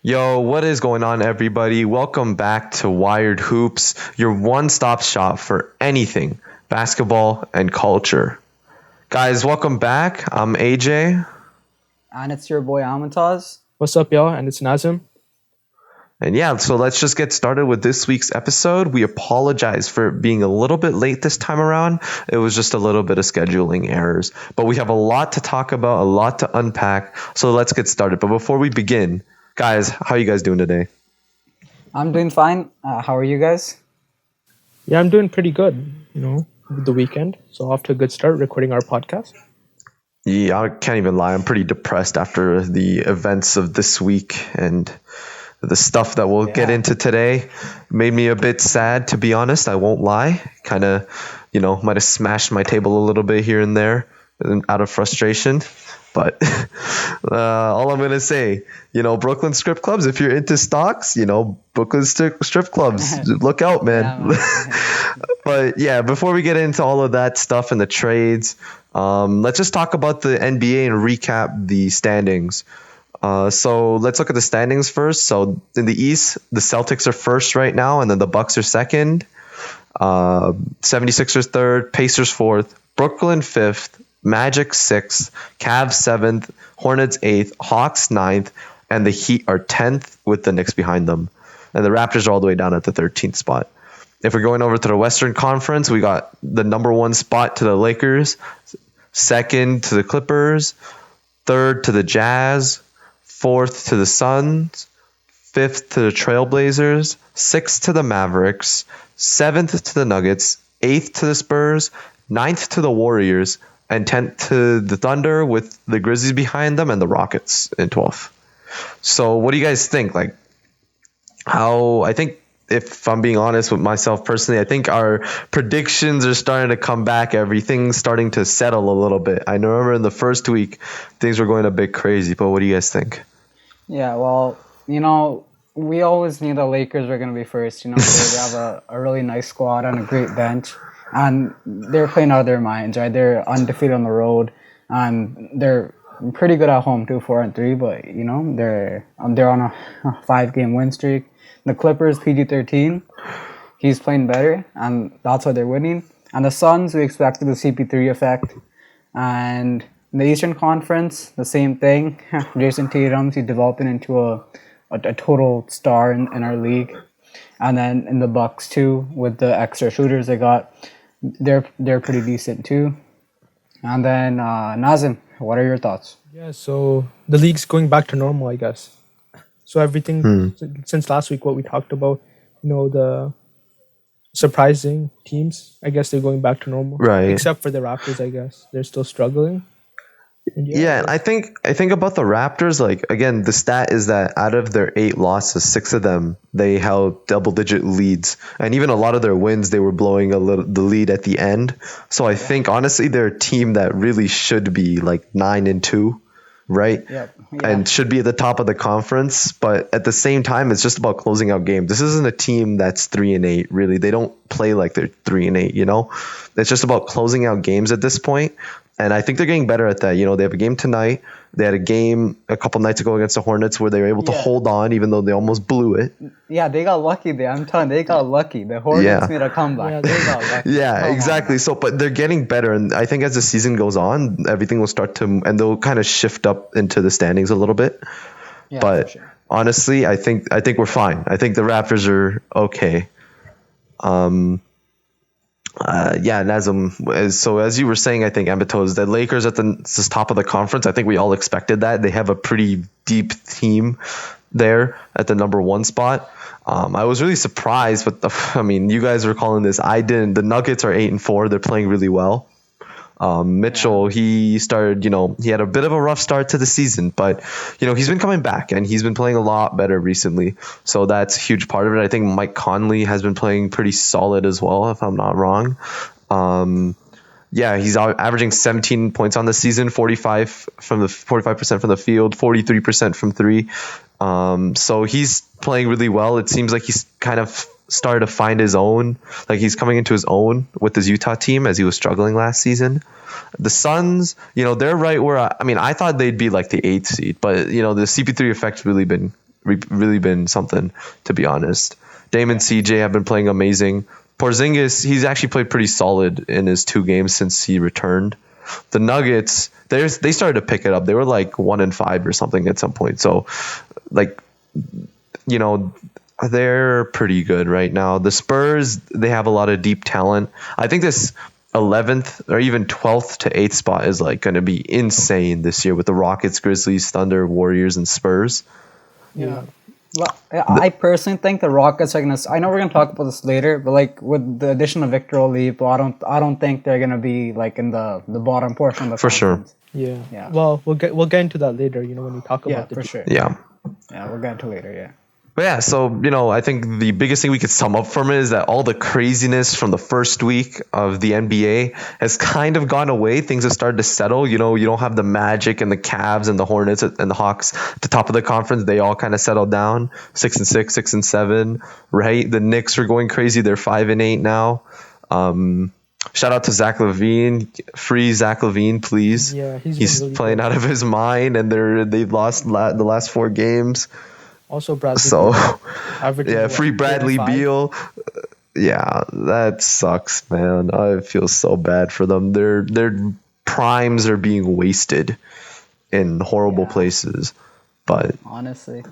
Yo, what is going on, everybody? Welcome back to Wired Hoops, your one-stop shop for anything basketball and culture. Guys, welcome back. I'm AJ. And it's your boy Amataz. What's up, y'all? And it's Nazim. And yeah, so let's just get started with this week's episode. We apologize for being a little bit late this time around. It was just a little bit of scheduling errors. But we have a lot to talk about, a lot to unpack. So let's get started. But before we begin, guys, how are you guys doing today? I'm doing fine. How are you guys? Yeah, I'm doing pretty good, with the weekend. So off to a good start recording our podcast. Yeah, I can't even lie. I'm pretty depressed after the events of this week, and the stuff that we'll get into today made me a bit sad, to be honest. I won't lie. Kind of, might have smashed my table a little bit here and there out of frustration. But all I'm going to say, Brooklyn strip clubs, if you're into stocks, Brooklyn strip clubs, look out, man. But yeah, before we get into all of that stuff and the trades, let's just talk about the NBA and recap the standings. So let's look at the standings first. So in the East, the Celtics are first right now, and then the Bucks are second. 76ers third, Pacers fourth, Brooklyn fifth, Magic sixth, Cavs seventh, Hornets eighth, Hawks ninth, and the Heat are 10th with the Knicks behind them. And the Raptors are all the way down at the 13th spot. If we're going over to the Western Conference, we got the number one spot to the Lakers, second to the Clippers, third to the Jazz, fourth to the Suns, fifth to the Trailblazers, sixth to the Mavericks, seventh to the Nuggets, eighth to the Spurs, ninth to the Warriors, and 10th to the Thunder with the Grizzlies behind them and the Rockets in 12th. So what do you guys think? I think, if I'm being honest with myself personally, I think our predictions are starting to come back. Everything's starting to settle a little bit. I remember in the first week, things were going a bit crazy, but what do you guys think? Yeah, well, we always knew the Lakers were going to be first. They have a really nice squad and a great bench. And they're playing out of their minds, right? They're undefeated on the road. And they're pretty good at home, too, 4-3. But, they're on a 5-game win streak. The Clippers, PG-13, he's playing better, and that's why they're winning. And the Suns, we expected the CP3 effect. And in the Eastern Conference, the same thing. Jason Tatum, he's developing into a total star in our league. And then in the Bucks, too, with the extra shooters they got, they're pretty decent, too. And then, Nazim, what are your thoughts? Yeah, so the league's going back to normal, I guess. So everything since last week, what we talked about, the surprising teams, I guess they're going back to normal. Right. Except for the Raptors, I guess. They're still struggling. Yeah, I think about the Raptors, again, the stat is that out of their 8 losses, 6 of them, they held double-digit leads. And even a lot of their wins, they were blowing the lead at the end. So I think, honestly, they're a team that really should be 9-2. Right? Yep. Yeah. And should be at the top of the conference. But at the same time, it's just about closing out games. This isn't a team that's 3-8, really. They don't play like they're 3-8, It's just about closing out games at this point. And I think they're getting better at that. They have a game tonight. They had a game a couple nights ago against the Hornets where they were able to hold on even though they almost blew it. Yeah, they got lucky there. I'm telling you, they got lucky. The Hornets made a comeback. Yeah, they got lucky. Yeah, exactly. So, but they're getting better. And I think as the season goes on, everything will start to, and they'll kind of shift up into the standings a little bit. Yeah, but honestly, I think we're fine. I think the Raptors are okay. Nazem. So as you were saying, I think Amato's the Lakers at the top of the conference. I think we all expected that. They have a pretty deep team there at the number one spot. I was really surprised, but you guys were calling this. I didn't. The Nuggets are 8-4. They're playing really well. Mitchell, he started, he had a bit of a rough start to the season, but, he's been coming back and he's been playing a lot better recently. So that's a huge part of it. I think Mike Conley has been playing pretty solid as well, if I'm not wrong. He's averaging 17 points on the season, 45% from the field, 43% from three. So he's playing really well. It seems like he's kind of started to find his own, he's coming into his own with his Utah team as he was struggling last season. The Suns, they're right where I thought they'd be the 8th seed, but the CP3 effect's really been really been something, to be honest. Dame and CJ have been playing amazing. Porzingis, he's actually played pretty solid in his 2 games since he returned. The Nuggets, they started to pick it up. They were like 1-5 or something at some point. So, like, they're pretty good right now. The Spurs, they have a lot of deep talent. I think this 11th or even 12th to 8th spot is like going to be insane this year with the Rockets, Grizzlies, Thunder, Warriors, and Spurs. Yeah. Well, I personally think the Rockets are gonna. I know we're gonna talk about this later, but like with the addition of Victor Oladipo, I don't think they're gonna be like in the bottom portion of the For sure. conference. Yeah. Well, we'll get into that later. When we talk about for sure. Yeah. Yeah, we'll get into later. Yeah. But yeah, so, I think the biggest thing we could sum up from it is that all the craziness from the first week of the NBA has kind of gone away. Things have started to settle. You don't have the Magic and the Cavs and the Hornets and the Hawks at the top of the conference. They all kind of settled down, 6-6, 6-7, right? The Knicks are going crazy. They're 5-8 now. Shout out to Zach LaVine. Free Zach LaVine, please. Yeah, he's really playing good. out of his mind, and they've lost the last 4 games. Also, Bradley. So, Beal, free Bradley Beal. Yeah, that sucks, man. I feel so bad for them. Their primes are being wasted in horrible places. But honestly,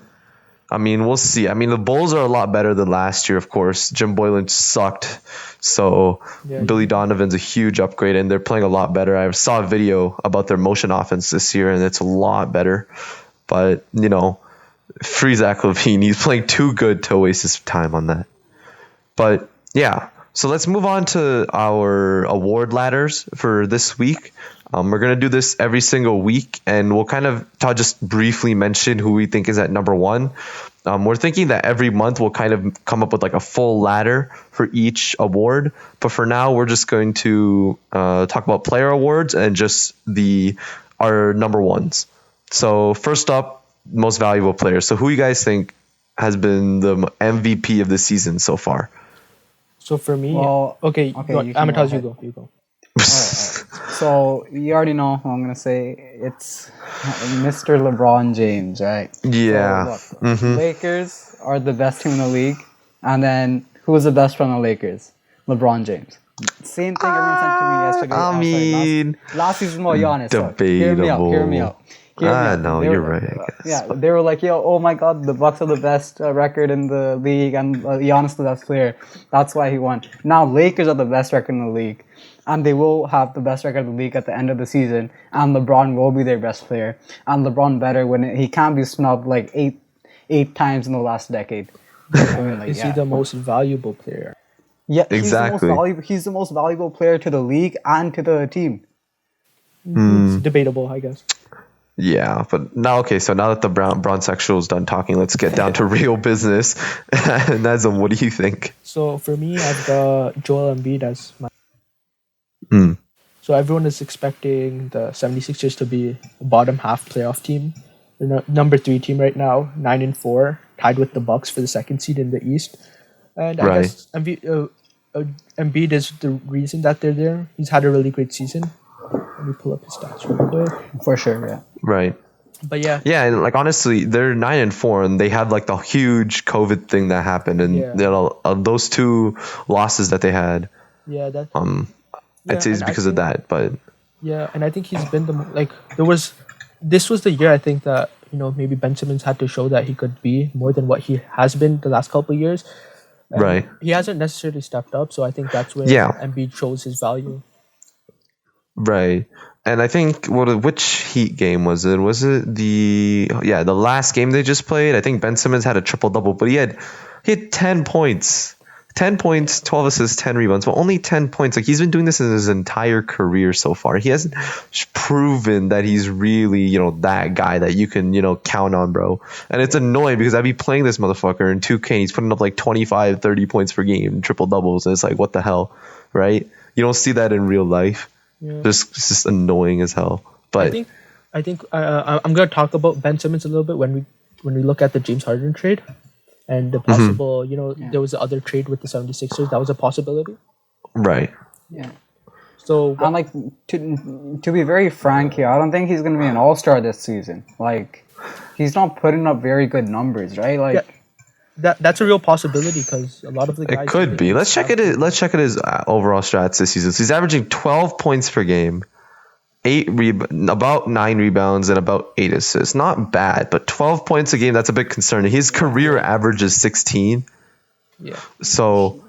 I mean, we'll see. I mean, the Bulls are a lot better than last year, of course. Jim Boylan sucked. So Billy Donovan's a huge upgrade, and they're playing a lot better. I saw a video about their motion offense this year, and it's a lot better. But, free Zach LaVine. He's playing too good to waste his time on that. But yeah, so let's move on to our award ladders for this week. We're going to do this every single week, and we'll kind of just briefly mention who we think is at number 1. We're thinking that every month we'll kind of come up with like a full ladder for each award. But for now, we're just going to talk about player awards and just our number 1s. So first up, most valuable player. So who you guys think has been the MVP of the season so far? So for me, okay, I'm gonna tell you go. All right. So you already know who I'm gonna say. It's Mr. LeBron James, right? Yeah. So, look, Lakers are the best team in the league, and then who was the best from the Lakers? LeBron James. Same thing everyone said to me yesterday. I mean, last season was Giannis. Debatable. Hear me out. No, you're right. I guess. Yeah, they were like, "Yo, oh my God, the Bucks are the best record in the league, and Giannis the best player. That's why he won." Now Lakers are the best record in the league, and they will have the best record in the league at the end of the season. And LeBron will be their best player, and LeBron better when he can't be snubbed like eight times in the last decade. Is he the most valuable player? Yeah, exactly. He's the most valuable player to the league and to the team. It's debatable, I guess. Yeah, but now that the Brown sexual is done talking, let's get down to real business. And Nazem, what do you think? So for me, I've got Joel Embiid as my. So everyone is expecting the 76ers to be a bottom half playoff team. They're number 3 team right now, 9-4, tied with the Bucks for the 2nd seed in the East. And I guess Embiid is the reason that they're there. He's had a really great season. Let me pull up his stats real quick. For sure, yeah. Right. But yeah. Yeah, and like honestly, they're 9-4, and they had like the huge COVID thing that happened, and those 2 losses that they had. Yeah, that. I'd say it's because of that, but. Yeah, and I think he's been this was the year I think that maybe Ben Simmons had to show that he could be more than what he has been the last couple of years. And right. He hasn't necessarily stepped up, so I think that's where Embiid shows his value. Right. And I think which Heat game was it? Was it the last game they just played? I think Ben Simmons had a triple double, but he had 10 points. 10 points, 12 assists, 10 rebounds, but only 10 points. Like, he's been doing this in his entire career so far. He hasn't proven that he's really, that guy that you can, count on, bro. And it's annoying because I'd be playing this motherfucker in 2K and he's putting up like 25, 30 points per game, triple doubles, and it's like, what the hell, right? You don't see that in real life. Yeah. It's just annoying as hell. But I think I'm gonna talk about Ben Simmons a little bit when we look at the James Harden trade and the possible. There was the other trade with the 76ers. That was a possibility. Right. Yeah. So and to be very frank here, I don't think he's gonna be an all-star this season. Like he's not putting up very good numbers, right? Like, that's a real possibility because a lot of the guys. It could be. Let's check it. Let's check it his overall stats this season. So he's averaging 12 points per game, about 9 rebounds, and about 8 assists. Not bad, but 12 points a game, that's a bit concerning. His career average is 16. Yeah. So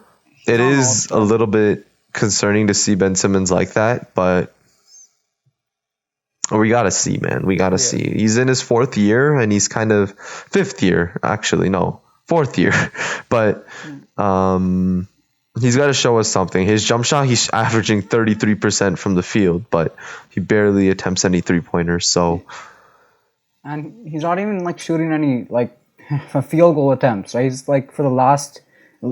it is a little bit concerning to see Ben Simmons like that, but we gotta see, man. We gotta see. He's in his 4th year, and he's kind of 5th year, actually. No, 4th year, but he's got to show us something. His jump shot, he's averaging 33% from the field, but he barely attempts any 3-pointers. So, and he's not even like shooting any like field goal attempts, right? He's like for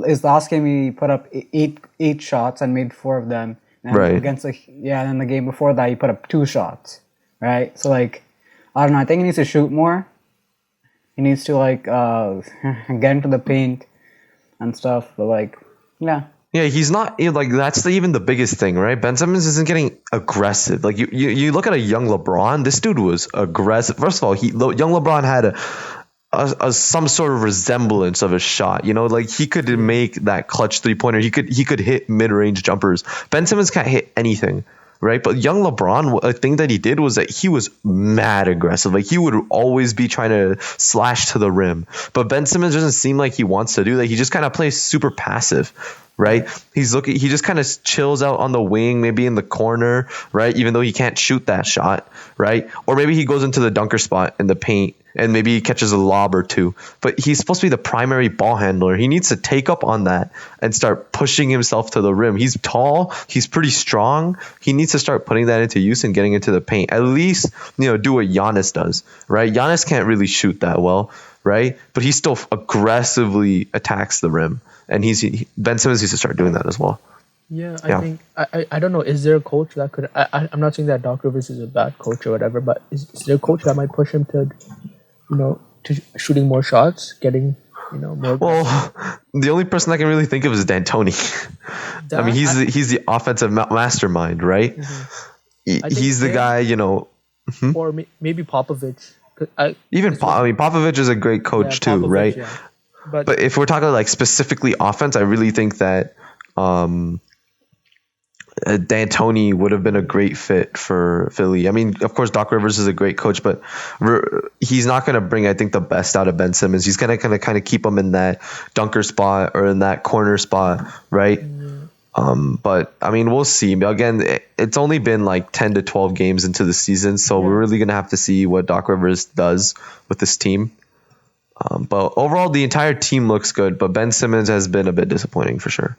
his last game he put up eight shots and made 4 of them. And right. Against and then the game before that he put up 2 shots, right? So like, I don't know. I think he needs to shoot more. He needs to like get into the paint and stuff. But like, yeah, he's not like that's even the biggest thing, right? Ben Simmons isn't getting aggressive. Like you look at a young LeBron. This dude was aggressive. First of all, young LeBron had some sort of resemblance of a shot. Like he could make that clutch 3-pointer. He could hit mid-range jumpers. Ben Simmons can't hit anything. Right, but young LeBron, a thing that he did was that he was mad aggressive. Like he would always be trying to slash to the rim. But Ben Simmons doesn't seem like he wants to do that. He just kind of plays super passive, right? He just kind of chills out on the wing, maybe in the corner, right? Even though he can't shoot that shot, right? Or maybe he goes into the dunker spot in the paint and maybe he catches a lob or 2. But he's supposed to be the primary ball handler. He needs to take up on that and start pushing himself to the rim. He's tall. He's pretty strong. He needs to start putting that into use and getting into the paint. At least, do what Giannis does, right? Giannis can't really shoot that well, right? But he still aggressively attacks the rim. And Ben Simmons needs to start doing that as well. Yeah, I think I don't know. Is there a coach that could? I'm not saying that Doc Rivers is a bad coach or whatever, but is there a coach that might push him to, to shooting more shots, getting more? Well, the only person I can really think of is D'Antoni. I mean, he's the offensive mastermind, right? Mm-hmm. He's the guy, or maybe Popovich. Popovich is a great coach too, Popovich, right? Yeah. But if we're talking like specifically offense, I really think that D'Antoni would have been a great fit for Philly. I mean, of course, Doc Rivers is a great coach, but he's not going to bring, I think, the best out of Ben Simmons. He's going to kind of keep him in that dunker spot or in that corner spot, right? But I mean, we'll see. Again, it's only been like 10 to 12 games into the season, so we're really going to have to see what Doc Rivers does with this team. But overall, the entire team looks good, but Ben Simmons has been a bit disappointing for sure.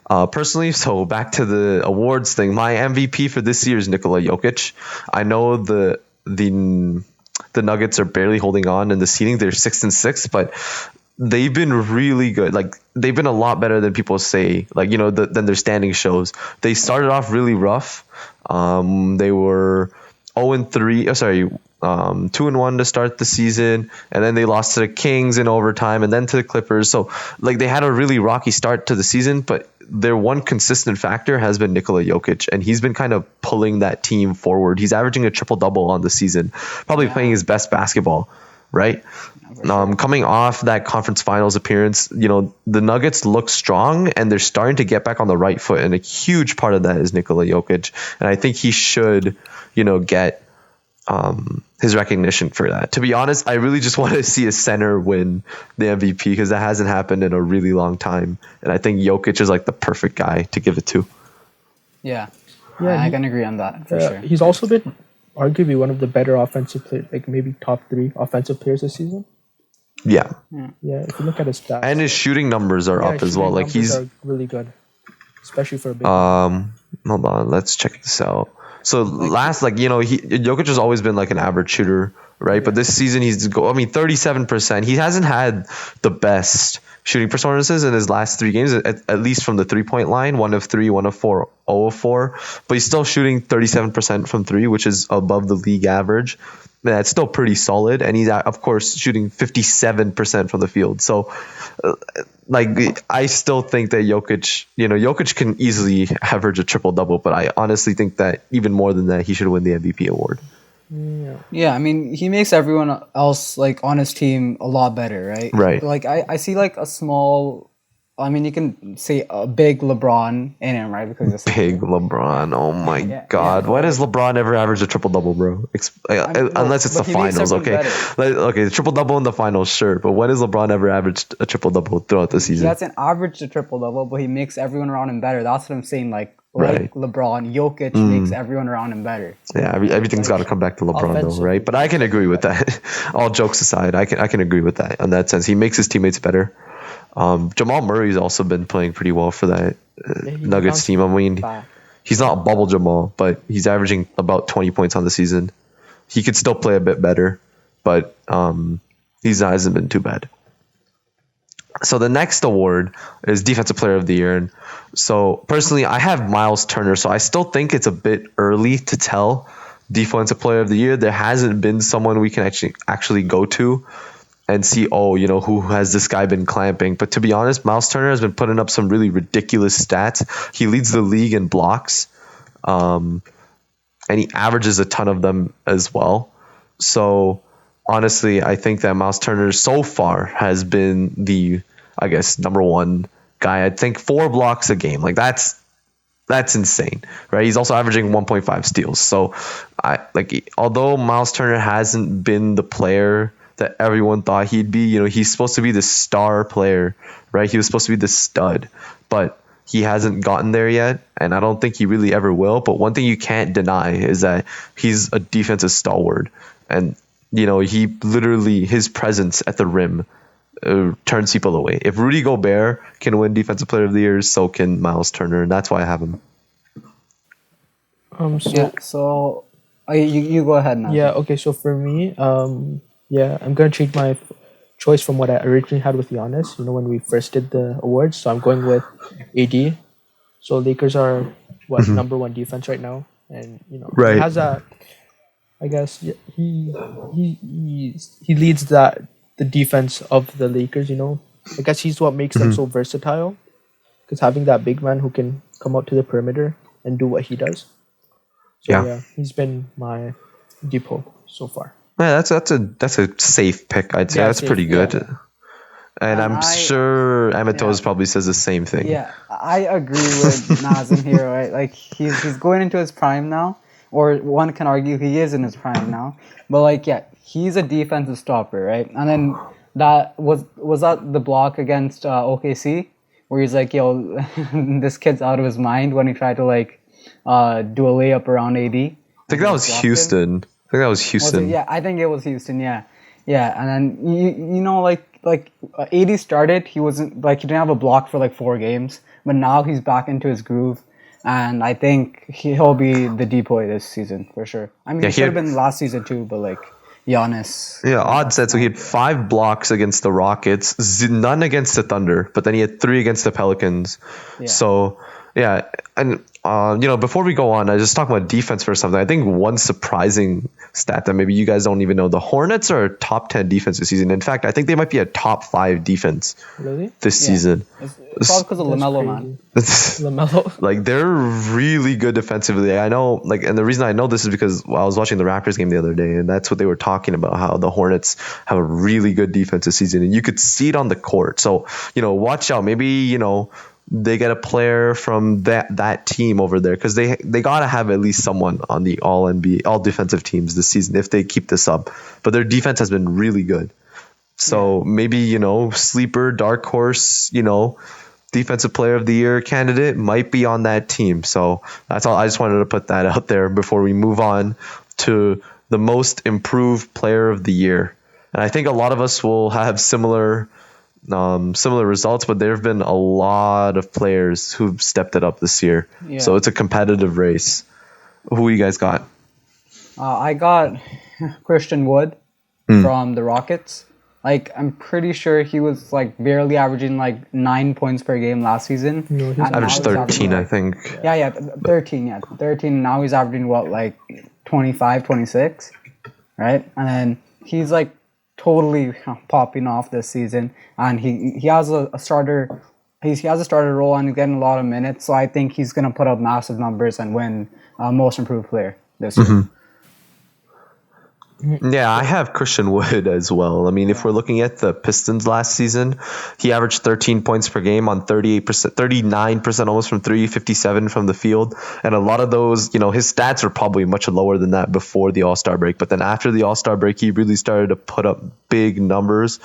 Personally, so back to the awards thing, my MVP for this year is Nikola Jokic. I know the Nuggets are barely holding on in the seeding. They're 6-6, but they've been really good. Like they've been a lot better than people say, like, than their standing shows. They started off really rough. They were 2-1 to start the season, and then they lost to the Kings in overtime and then to the Clippers. So like they had a really rocky start to the season, but their one consistent factor has been Nikola Jokic, and he's been kind of pulling that team forward. He's averaging a triple-double on the season, probably playing his best basketball, right? Coming off that conference finals appearance, the Nuggets look strong and they're starting to get back on the right foot, and a huge part of that is Nikola Jokic, and I think he should, get his recognition for that. To be honest, I really just want to see a center win the MVP because that hasn't happened in a really long time, and I think Jokic is like the perfect guy to give it to. Yeah, I can agree on that for sure. He's also been arguably one of the better offensive players, like maybe top 3 offensive players this season. Yeah. If you look at his stats, and his shooting numbers are up as well. Like he's really good, especially for a big. Hold on, let's check this out. So Jokic has always been like an average shooter, right? But this season 37%. He hasn't had the best shooting performances in his last 3 games, at least from the 3-point line. 1 of 3, 1 of 4, 0 of 4. But he's still shooting 37% from 3, which is above the league average. That's still pretty solid, and he's of course shooting 57% from the field. So, I still think that Jokic can easily average a triple double, but I honestly think that even more than that, he should win the MVP award. Yeah, I mean, he makes everyone else like on his team a lot better, right? Right. Like I see like a small, I mean, you can say a big LeBron in him, right? Because he's a Big center. LeBron. Oh my Yeah, God. Why but does like, LeBron ever average a triple double, bro? Unless it's the but he makes finals, everyone okay? better. Okay, triple double in the finals, sure. But when has LeBron ever averaged a triple double throughout the He season? hasn't averaged a triple double, but he makes everyone around him better. That's what I'm saying. Like Right. LeBron, Jokic makes everyone around him better. Yeah, everything's got to Like come back to LeBron, though, Offensively. right? But I can agree with that. All jokes aside, I can agree with that in that sense. He makes his teammates better. Jamal Murray's also been playing pretty well for that He Nuggets bounced team. I mean, back. he's not bubble Jamal, but he's averaging about 20 points on the season. He could still play a bit better, but he hasn't been too bad. So the next award is Defensive Player of the Year. And so personally, I have Miles Turner. So I still think it's a bit early to tell Defensive Player of the Year. There hasn't been someone we can actually go to and see, who has this guy been clamping. But to be honest, Miles Turner has been putting up some really ridiculous stats. He leads the league in blocks, and he averages a ton of them as well. So honestly, I think that Miles Turner so far has been the, I guess, number one guy. I think 4 blocks a game. Like that's insane, right? He's also averaging 1.5 steals. So although Miles Turner hasn't been the player that everyone thought he'd be, he's supposed to be the star player, right? He was supposed to be the stud, but he hasn't gotten there yet, and I don't think he really ever will. But one thing you can't deny is that he's a defensive stalwart, and he literally, his presence at the rim turns people away. If Rudy Gobert can win Defensive Player of the Year, so can Miles Turner, and that's why I have him. So you go ahead now. Yeah. Okay. So for me, I'm gonna change my choice from what I originally had with Giannis. When we first did the awards, so I'm going with AD. So Lakers are number 1 defense right now, and Right. he has that. I guess he leads the defense of the Lakers. I guess he's what makes them so versatile, because having that big man who can come out to the perimeter and do what he does. So yeah, he's been my depot so far. Yeah, that's a safe pick. I'd say that's safe, pretty good. yeah. And I'm sure Amatos probably says the same thing. Yeah, I agree with Nazim here, right? Like he's going into his prime now, or one can argue he is in his prime now. But he's a defensive stopper, right? And then that was that the block against OKC, where he's like, yo, this kid's out of his mind when he tried to do a layup around AD. I think that was Houston. Yeah, I think it was Houston. Yeah, and then AD started, he wasn't he didn't have a block for 4 games, but now he's back into his groove, and I think he'll be the depoy this season for sure. I mean, he should have been last season too, but Giannis. Yeah, odd set. So he had 5 blocks against the Rockets, none against the Thunder, but then he had 3 against the Pelicans. Yeah. So yeah, and before we go on, I just talk about defense for something. I think one surprising stat that maybe you guys don't even know: the Hornets are a top 10 defense this season. In fact, I think they might be a top 5 defense this season. It's all because of LaMelo, man. LaMelo, they're really good defensively. I know, and the reason I know this is because I was watching the Raptors game the other day, and that's what they were talking about, how the Hornets have a really good defense this season, and you could see it on the court. So watch out. Maybe they get a player from that team over there, because they gotta have at least someone on the all defensive teams this season if they keep this up. But their defense has been really good. So maybe sleeper, dark horse, Defensive Player of the Year candidate might be on that team. So that's all. I just wanted to put that out there before we move on to the Most Improved Player of the Year. And I think a lot of us will have similar results, but there have been a lot of players who've stepped it up this year. Yeah. So it's a competitive race. Who you guys got? I got Christian Wood from the Rockets. I'm pretty sure he was barely averaging 9 points per game last season. No, he's averaged 13, I think. Yeah, 13. Yeah, 13. Now he's averaging 25, 26, right? And then he's totally popping off this season, and he has a starter. He has a starter role, and he's getting a lot of minutes. So I think he's gonna put up massive numbers and win Most Improved Player this year. Yeah, I have Christian Wood as well. I mean, if we're looking at the Pistons last season, he averaged 13 points per game on 38%, 39% almost from three, 57 from the field. And a lot of those, his stats are probably much lower than that before the All-Star break. But then after the All-Star break, he really started to put up big numbers.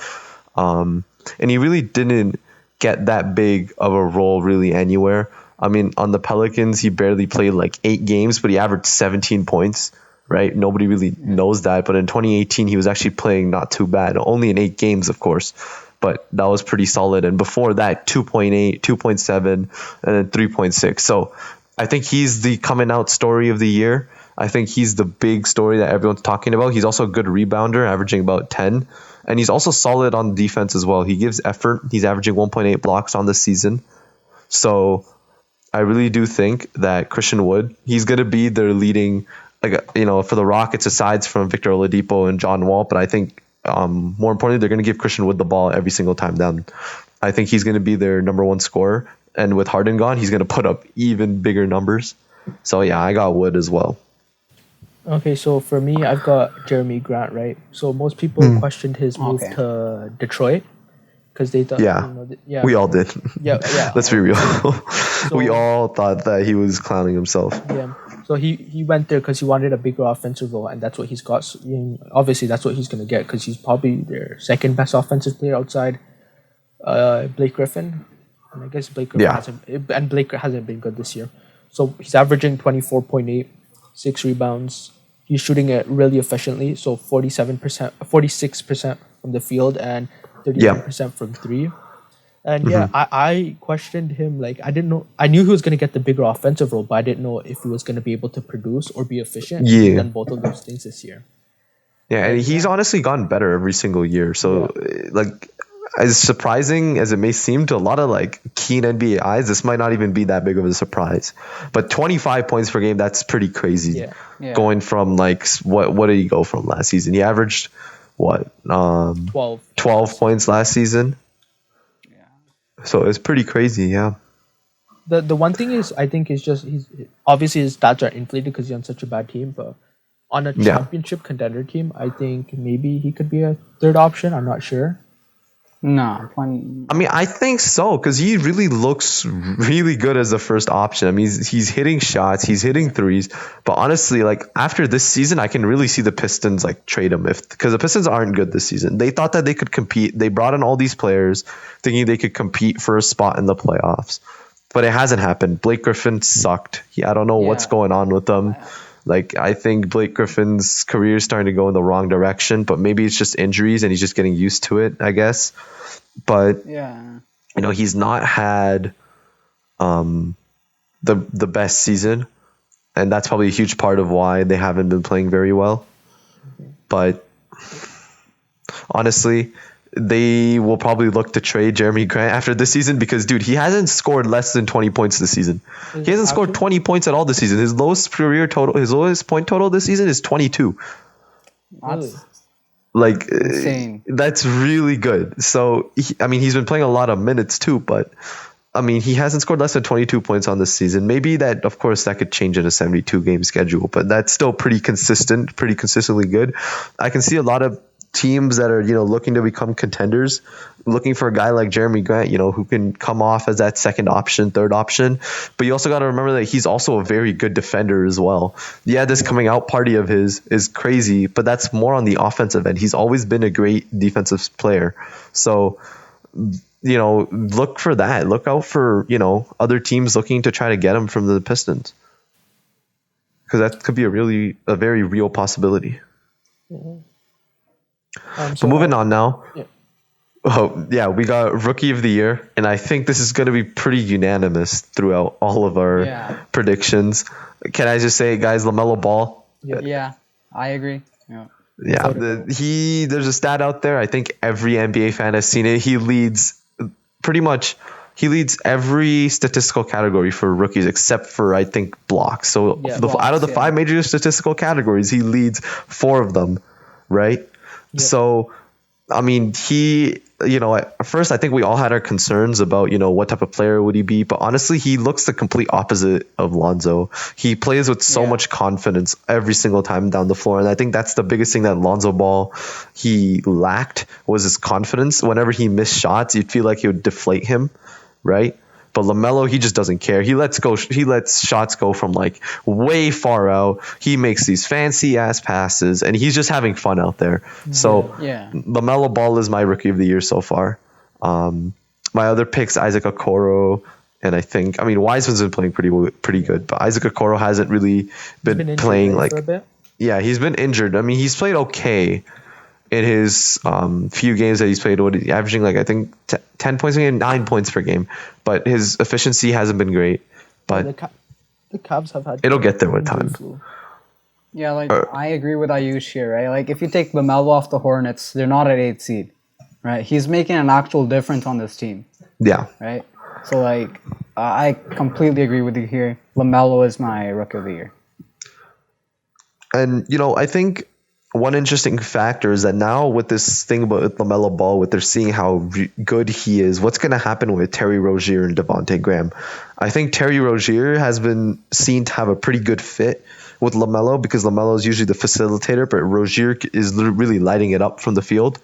And he really didn't get that big of a role really anywhere. I mean, on the Pelicans, he barely played like 8 games, but he averaged 17 points. Right? Nobody really knows that. But in 2018, he was actually playing not too bad. Only in 8 games, of course. But that was pretty solid. And before that, 2.8, 2.7, and then 3.6. So I think he's the coming out story of the year. I think he's the big story that everyone's talking about. He's also a good rebounder, averaging about 10. And he's also solid on defense as well. He gives effort. He's averaging 1.8 blocks on the season. So I really do think that Christian Wood, he's going to be their leading, for the Rockets, aside from Victor Oladipo and John Wall, but I think more importantly, they're going to give Christian Wood the ball every single time down. I think he's going to be their number one scorer, and with Harden gone, he's going to put up even bigger numbers. So yeah, I got Wood as well. Okay, so for me, I've got Jeremy Grant, right? So most people questioned his move to Detroit because they thought, we all did. Yeah. Let's be real. We all thought that he was clowning himself. Yeah. So he went there because he wanted a bigger offensive role, and that's what he's got. So, obviously, that's what he's going to get because he's probably their second best offensive player outside Blake Griffin. And I guess Blake Griffin hasn't been good this year. So he's averaging 24.8, 6 rebounds. He's shooting it really efficiently. So 46% from the field and 39% from 3. And I questioned him. Like, I didn't know. I knew he was going to get the bigger offensive role, but I didn't know if he was going to be able to produce or be efficient. Yeah. He's done both of those things this year. Yeah, and he's honestly gotten better every single year. So, as surprising as it may seem to a lot of keen NBA eyes, this might not even be that big of a surprise. But 25 points per game, that's pretty crazy. Yeah. Going from what did he go from last season? He averaged what? 12 points last season. So it's pretty crazy, yeah. The one thing is, I think, is just he's obviously his stats are inflated because he's on such a bad team. But on a championship contender team, I think maybe he could be a third option. I'm not sure. No, I mean, I think so because he really looks really good as the first option. I mean, he's hitting shots, he's hitting threes. But honestly, after this season, I can really see the Pistons trade him because the Pistons aren't good this season. They thought that they could compete. They brought in all these players thinking they could compete for a spot in the playoffs, but it hasn't happened. Blake Griffin sucked. I don't know what's going on with them. I think Blake Griffin's career is starting to go in the wrong direction, but maybe it's just injuries and he's just getting used to it, I guess. But he's not had the best season, and that's probably a huge part of why they haven't been playing very well. But honestly, they will probably look to trade Jeremy Grant after this season because, dude, he hasn't scored less than 20 points this season. He hasn't scored 20 points at all this season. His lowest point total this season is 22. That's insane. That's really good. So, he's been playing a lot of minutes too, but I mean, he hasn't scored less than 22 points on this season. Maybe that, of course, that could change in a 72-game schedule, but that's still pretty consistently good. I can see a lot of teams that are, looking to become contenders, looking for a guy like Jeremy Grant, who can come off as that second option, third option. But you also got to remember that he's also a very good defender as well. Yeah, this coming out party of his is crazy, but that's more on the offensive end. He's always been a great defensive player. So, look for that. Look out for, other teams looking to try to get him from the Pistons. Because that could be a very real possibility. Mm-hmm. So moving on now. Yeah. Oh, yeah, we got Rookie of the Year, and I think this is going to be pretty unanimous throughout all of our predictions. Can I just say, guys, LaMelo Ball? Yeah, I agree. Yeah, there's a stat out there. I think every NBA fan has seen it. He leads every statistical category for rookies except for, I think, blocks. So out of the 5 major statistical categories, he leads 4 of them, right? Yep. So, I mean, he At first I think we all had our concerns about, what type of player would he be, but honestly, he looks the complete opposite of Lonzo. He plays with so much confidence every single time down the floor, and I think that's the biggest thing that Lonzo Ball he lacked was his confidence. Whenever he missed shots, you'd feel like he would deflate him, right? But LaMelo, he just doesn't care. He lets shots go from like way far out. He makes these fancy ass passes, and he's just having fun out there. So LaMelo Ball is my rookie of the year so far. My other picks, Isaac Okoro, and Wiseman's been playing pretty good, but Isaac Okoro hasn't really been playing like. For a bit? Yeah, he's been injured. He's played okay in his few games that he's played, averaging 10 points a game, 9 points per game. But his efficiency hasn't been great. But the Cavs have had... It'll get there with time. Yeah, I agree with Ayush here, right? Like, if you take LaMelo off the Hornets, they're not at 8 seed, right? He's making an actual difference on this team. Yeah. Right? So, I completely agree with you here. LaMelo is my rookie of the year. And, I think... one interesting factor is that now with this thing about LaMelo Ball, they're seeing how good he is, what's going to happen with Terry Rozier and Devontae Graham? I think Terry Rozier has been seen to have a pretty good fit with LaMelo because LaMelo is usually the facilitator, but Rozier is really lighting it up from the field.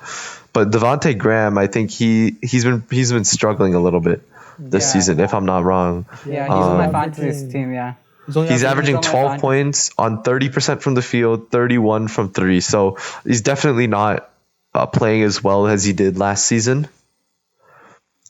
But Devontae Graham, I think he's been struggling a little bit this season, if I'm not wrong. Yeah, he's on my fantasy team, yeah. He's averaging 12 points on 30% from the field, 31 from 3. So he's definitely not playing as well as he did last season.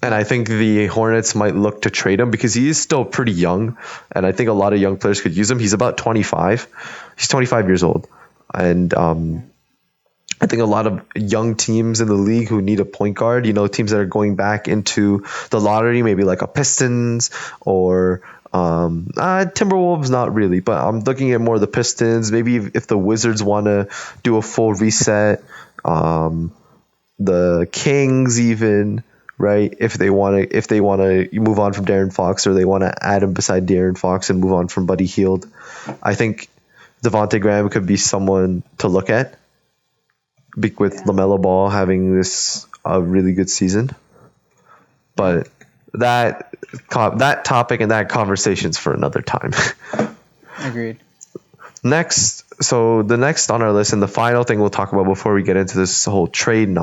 And I think the Hornets might look to trade him because he is still pretty young. And I think a lot of young players could use him. He's about 25. He's 25 years old. And I think a lot of young teams in the league who need a point guard, teams that are going back into the lottery, maybe like a Pistons or... Timberwolves, not really, but I'm looking at more of the Pistons. Maybe if the Wizards want to do a full reset, the Kings even, right? If they want to move on from De'Aaron Fox, or they want to add him beside De'Aaron Fox and move on from Buddy Hield, I think Devontae Graham could be someone to look at. With LaMelo Ball having this really good season, but. That topic and that conversation's for another time. Agreed. So the next on our list and the final thing we'll talk about before we get into this whole trade,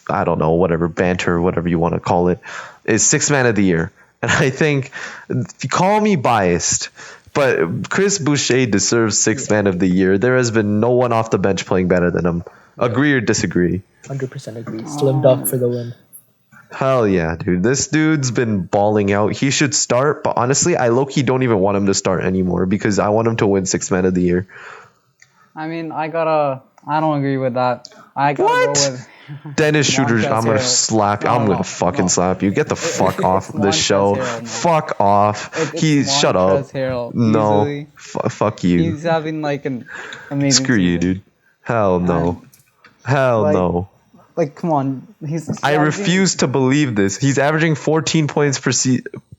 I don't know, whatever, banter, whatever you want to call it, is Sixth Man of the Year. And I think, call me biased, but Chris Boucher deserves Sixth Man of the Year. There has been no one off the bench playing better than him. Agree or disagree? 100% agree. Slim dunk for the win. Hell yeah, dude. This dude's been balling out. He should start, but honestly, I low-key don't even want him to start anymore because I want him to win Sixth Man of the Year. I don't agree with that. I gotta go with... Dennis Schroeder, I'm going to slap you. I'm going to fucking slap you. Get the fuck off this show. Fuck off. Shut up. No. Fuck you. He's having an amazing Screw you, dude. Hell no. Hell no. Come on. I refuse to believe this. He's averaging 14 points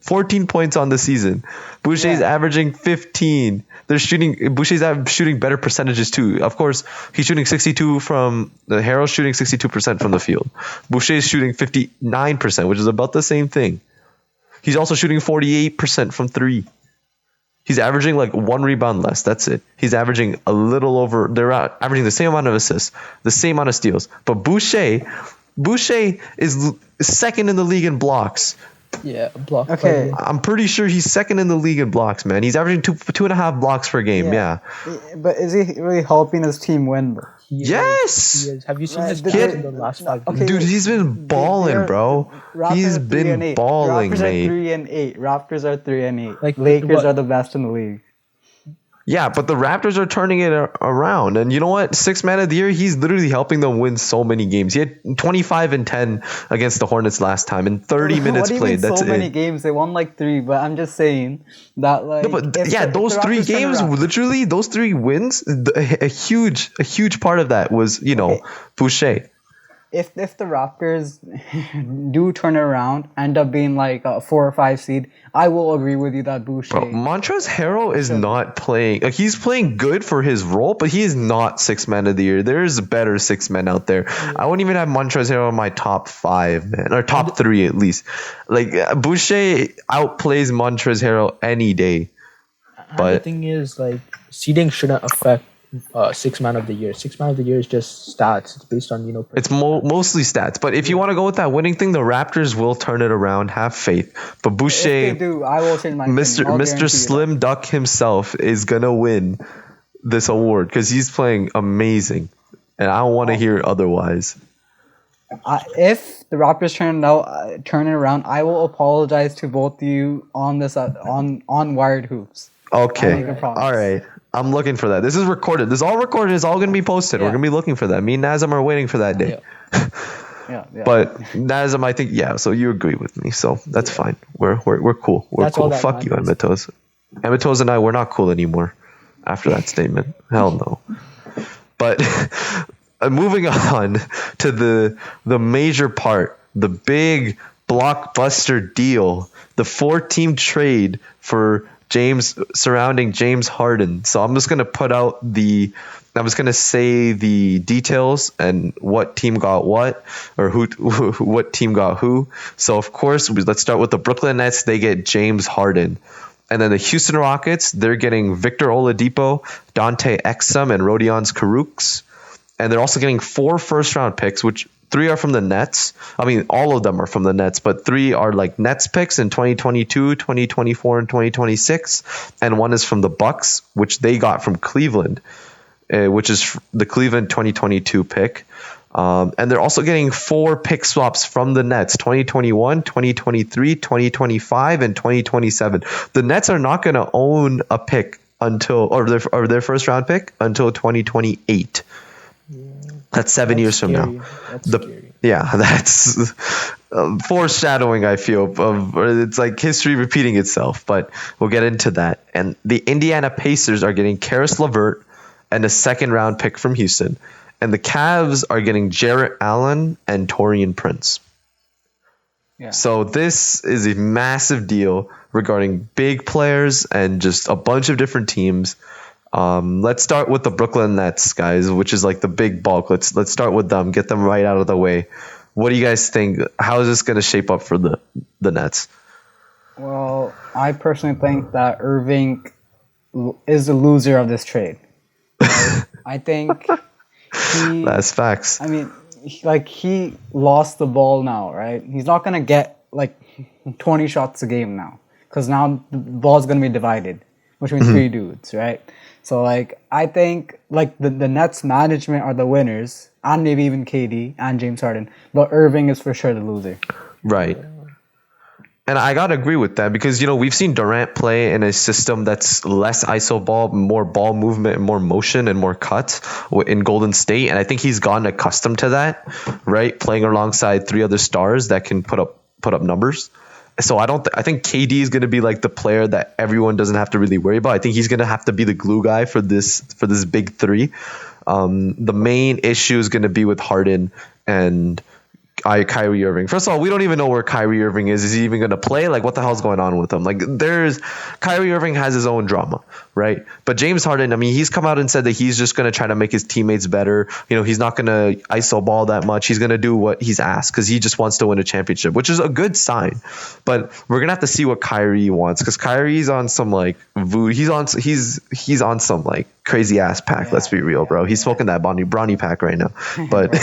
14 points on the season. Boucher's averaging 15. Boucher's shooting better percentages too. Of course, he's shooting 62 from the Harrell's shooting 62% from the field. Boucher's shooting 59%, which is about the same thing. He's also shooting 48% from 3. He's averaging 1 rebound less. That's it. He's averaging a little over. They're averaging the same amount of assists, the same amount of steals. But Boucher is second in the league in blocks. Yeah, block. Okay. I'm pretty sure he's second in the league in blocks, man. He's averaging 2.5 blocks per game. Yeah. But is he really helping his team win? Yes. He is. Have you seen his kid in the last 5 games? Dude, he's been balling, bro. He's been balling, mate. Raptors are 3-8. Lakers are the best in the league. Yeah, but the Raptors are turning it around. And you know what? Sixth Man of the Year, he's literally helping them win so many games. He had 25 and 10 against the Hornets last time in 30 minutes played. That's so many games. They won 3, but I'm just saying that No, but those 3 games, literally, those 3 wins, a huge part of that was, Boucher. if the Raptors do turn it around, end up being like a 4 or 5 seed, I will agree with you that Boucher. Bro, Montrezl Harrell is not playing. Like, he's playing good for his role, but he is not sixth man of the year. There's better six men out there. I wouldn't even have Montrezl Harrell in my top 5, man, or top 3 at least. Like, Boucher outplays Montrezl Harrell any day. But the thing is, like, seeding shouldn't affect six man of the year. Six man of the year is just stats. It's based on It's mostly stats. But if you want to go with that winning thing, the Raptors will turn it around. Have faith. But Boucher, if they do, I will change my Mr. Slim Duck himself is gonna win this award because he's playing amazing, and I don't want to hear otherwise. If the Raptors turn it around, I will apologize to both of you on this on Wired Hoops. Okay. All right. I'm looking for that. This is recorded. This is all recorded. It's all going to be posted. We're going to be looking for that. Me and Nazem are waiting for that day. Yeah. But Nazem, I think, so you agree with me. So that's fine. We're cool. We're cool. Fuck you, Emitos. Emitos and I, we're not cool anymore after that statement. Hell no. But moving on to the major part, the big blockbuster deal, the 4-team trade for surrounding James Harden. So I'm just going to say the details and what team got what, or what team got who. So of course, let's start with the Brooklyn Nets. They get James Harden. And then the Houston Rockets, they're getting Victor Oladipo, Dante Exum, and Rodions Kurucs. And they're also getting 4 first-round picks, which 3 are from the Nets. I mean, all of them are from the Nets, but 3 are like Nets picks in 2022, 2024, and 2026. And 1 is from the Bucks, which they got from Cleveland, which is the Cleveland 2022 pick. And they're also getting 4 pick swaps from the Nets, 2021, 2023, 2025, and 2027. The Nets are not going to own a pick or their first round pick until 2028. That's 7 years from now. That's scary. Yeah, that's foreshadowing, I feel. It's like history repeating itself, but we'll get into that. And the Indiana Pacers are getting Karis LeVert and a second-round pick from Houston. And the Cavs are getting Jarrett Allen and Taurean Prince. Yeah. So this is a massive deal regarding big players and just a bunch of different teams. Let's start with the Brooklyn Nets, guys, which is like the big bulk. Let's start with them, get them right out of the way. What do you guys think? How is this going to shape up for the Nets? Well, I personally think that Irving is the loser of this trade. I think that's facts. I mean, he lost the ball now, right? He's not going to get like 20 shots a game now because now the ball's going to be divided between 3 dudes, right? So, I think, the Nets management are the winners, and maybe even KD and James Harden, but Irving is for sure the loser. Right. And I got to agree with that because, we've seen Durant play in a system that's less iso ball, more ball movement, more motion, and more cuts in Golden State. And I think he's gotten accustomed to that, right? Playing alongside 3 other stars that can put up numbers. So I think KD is going to be like the player that everyone doesn't have to really worry about. I think he's going to have to be the glue guy for this big 3. The main issue is going to be with Harden and Kyrie Irving. First of all, we don't even know where Kyrie Irving is. Is he even going to play? What the hell's going on with him? Kyrie Irving has his own drama, right? But James Harden, I mean, he's come out and said that he's just going to try to make his teammates better. He's not going to iso ball that much. He's going to do what he's asked because he just wants to win a championship, which is a good sign. But we're going to have to see what Kyrie wants because Kyrie's on some he's on some crazy ass pack. Let's be real, bro. He's smoking that brownie pack right now. But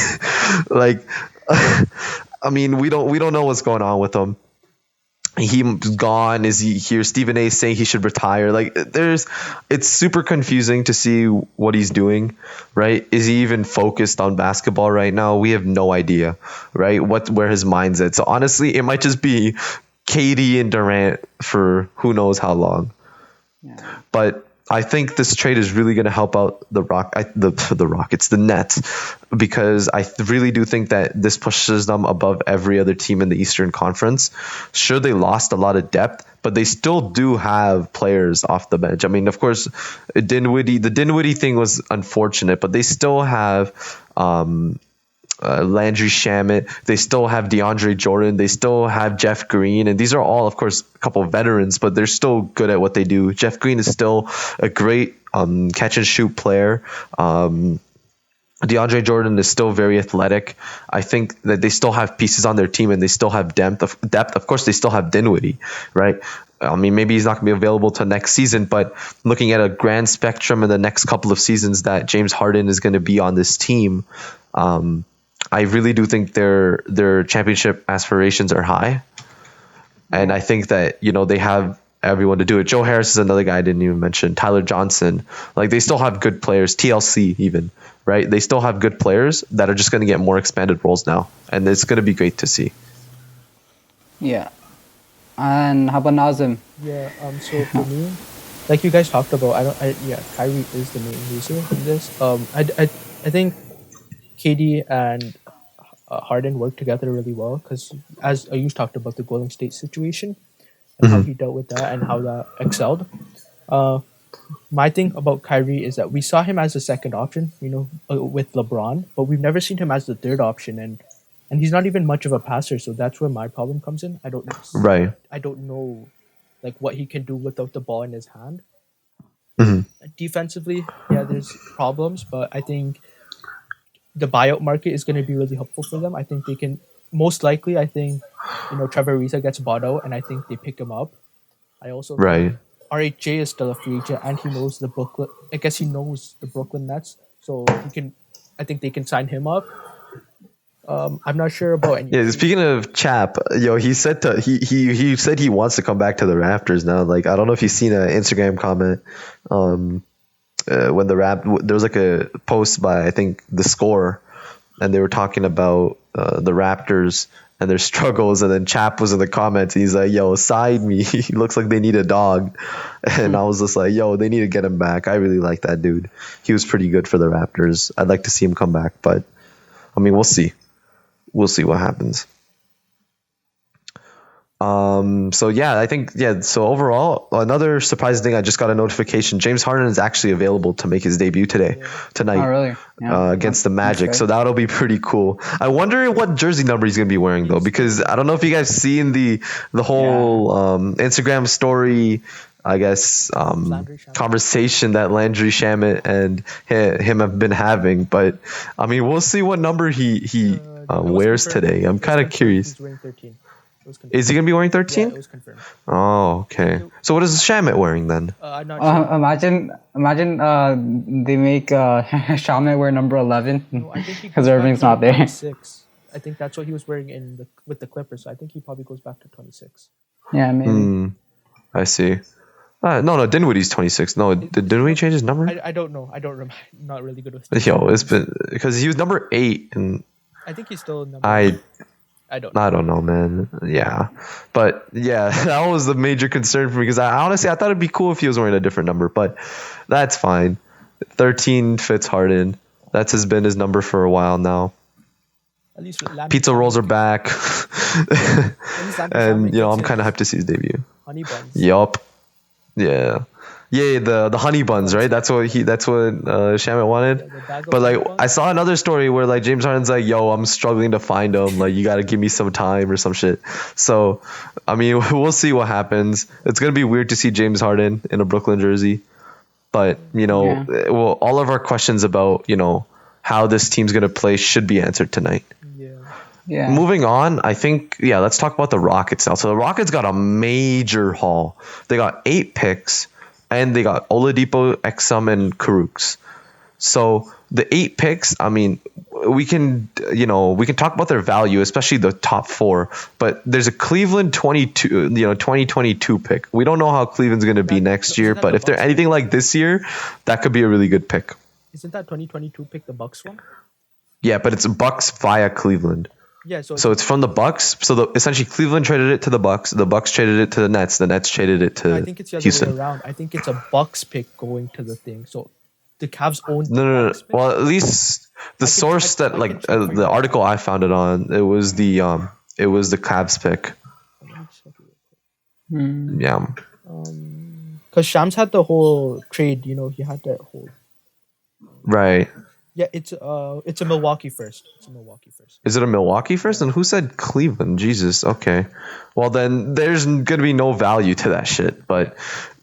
I mean, we don't know what's going on with him. He's gone. Is he here? Stephen A. saying he should retire. It's super confusing to see what he's doing, right? Is he even focused on basketball right now? We have no idea, right? Where his mind's at. So honestly, it might just be KD and Durant for who knows how long. Yeah. But I think this trade is really going to help out the Rockets, the Nets, because I really do think that this pushes them above every other team in the Eastern Conference. Sure, they lost a lot of depth, but they still do have players off the bench. I mean, of course, the Dinwiddie thing was unfortunate, but they still have Landry Shamet. They still have DeAndre Jordan. They still have Jeff Green. And these are all, of course, a couple of veterans, but they're still good at what they do. Jeff Green is still a great catch and shoot player. DeAndre Jordan is still very athletic. I think that they still have pieces on their team and they still have depth. Of course, they still have Dinwiddie, right? I mean, maybe he's not going to be available to next season, but looking at a grand spectrum in the next couple of seasons that James Harden is going to be on this team, I really do think their championship aspirations are high. And I think that, they have everyone to do it. Joe Harris is another guy I didn't even mention. Tyler Johnson. Like, they still have good players. TLC even, right? They still have good players that are just going to get more expanded roles now. And it's going to be great to see. Yeah. And how about Nazim? Yeah. So for me, like you guys talked about, Kyrie is the main loser in this. I think KD and Harden worked together really well because, as Ayush talked about, the Golden State situation and how he dealt with that and how that excelled. My thing about Kyrie is that we saw him as a second option, with LeBron, but we've never seen him as the third option, and he's not even much of a passer. So that's where my problem comes in. I don't know, like, what he can do without the ball in his hand. Defensively, yeah, there's problems, but I think the buyout market is going to be really helpful for them. I think they can most likely. I think Trevor Ariza gets bought out, and I think they pick him up. I also think RHJ is still a free agent, and he knows the Brooklyn. I guess he knows the Brooklyn Nets, so he can. I think they can sign him up. I'm not sure about any. Yeah, speaking of Chap, he said he said he wants to come back to the Raptors now. Like, I don't know if you've seen an Instagram comment. When there was like a post by, I think, The Score, and they were talking about the Raptors and their struggles, and then Chap was in the comments and he's like, yo, side me. He looks like they need a dog. And I was just like, yo, they need to get him back. I really like that dude. He was pretty good for the Raptors. I'd like to see him come back, but I mean, we'll see what happens. So overall, another surprising thing, I just got a notification. James Harden is actually available to make his debut tonight. Oh, really? Yeah. Against the Magic. So that'll be pretty cool. I wonder what jersey number he's going to be wearing, though, because I don't know if you guys seen the whole Instagram story, I guess, conversation that Landry Shamet and him have been having. But I mean, we'll see what number he wears today. I'm kind of curious. He's wearing 13. Is he going to be wearing 13? Yeah, it was confirmed. Oh, okay. So what is Shamet wearing then? I'm not sure. Imagine they make Shamet wear number 11 No, I think he because goes back Irving's to not there. 26. I think that's what he was wearing with the Clippers. So I think he probably goes back to 26. Yeah, maybe. I see. No, Dinwiddie's 26. No, did Dinwiddie change his number? I don't know. I don't remember. Not really good with. Yo, it's been because he was number 8, and I think he's still number. I don't know, man. Yeah, but yeah, that was the major concern for me because I honestly thought it'd be cool if he was wearing a different number, but that's fine. 13 fits Harden. That's been his number for a while now. At least Pizza rolls are back, and I'm kind of hyped to see his debut. Honey buns. Yup. Yeah. Yeah, the honey buns, right? That's what Shamet wanted. But like, I saw another story where like James Harden's like, "Yo, I'm struggling to find them. Like, you got to give me some time or some shit." So, I mean, we'll see what happens. It's gonna be weird to see James Harden in a Brooklyn jersey, but well, all of our questions about how this team's gonna play should be answered tonight. Yeah. Moving on, I think, let's talk about the Rockets now. So the Rockets got a major haul. They got 8 picks. And they got Oladipo, Exum, and Karooks. So the 8 picks, I mean, we can talk about their value, especially the top 4. But there's a Cleveland 2022 pick. We don't know how Cleveland's going to be next year, but if they're anything like this year, that could be a really good pick. Isn't that 2022 pick the Bucks one? Yeah, but it's Bucks via Cleveland. Yeah, so it's from the Bucks. So essentially Cleveland traded it to the Bucks. The Bucks traded it to the Nets. The Nets traded it to Houston. I think it's the other way around. I think it's a Bucks pick going to the thing. So the Cavs own. No. Well, at least the source that the article I found it on, it was the Cavs pick. Yeah. Because Shams had the whole trade. He had that whole. Right. Yeah, it's a Milwaukee first. It's a Milwaukee first. Is it a Milwaukee first? And who said Cleveland? Jesus. Okay. Well, then there's going to be no value to that shit. But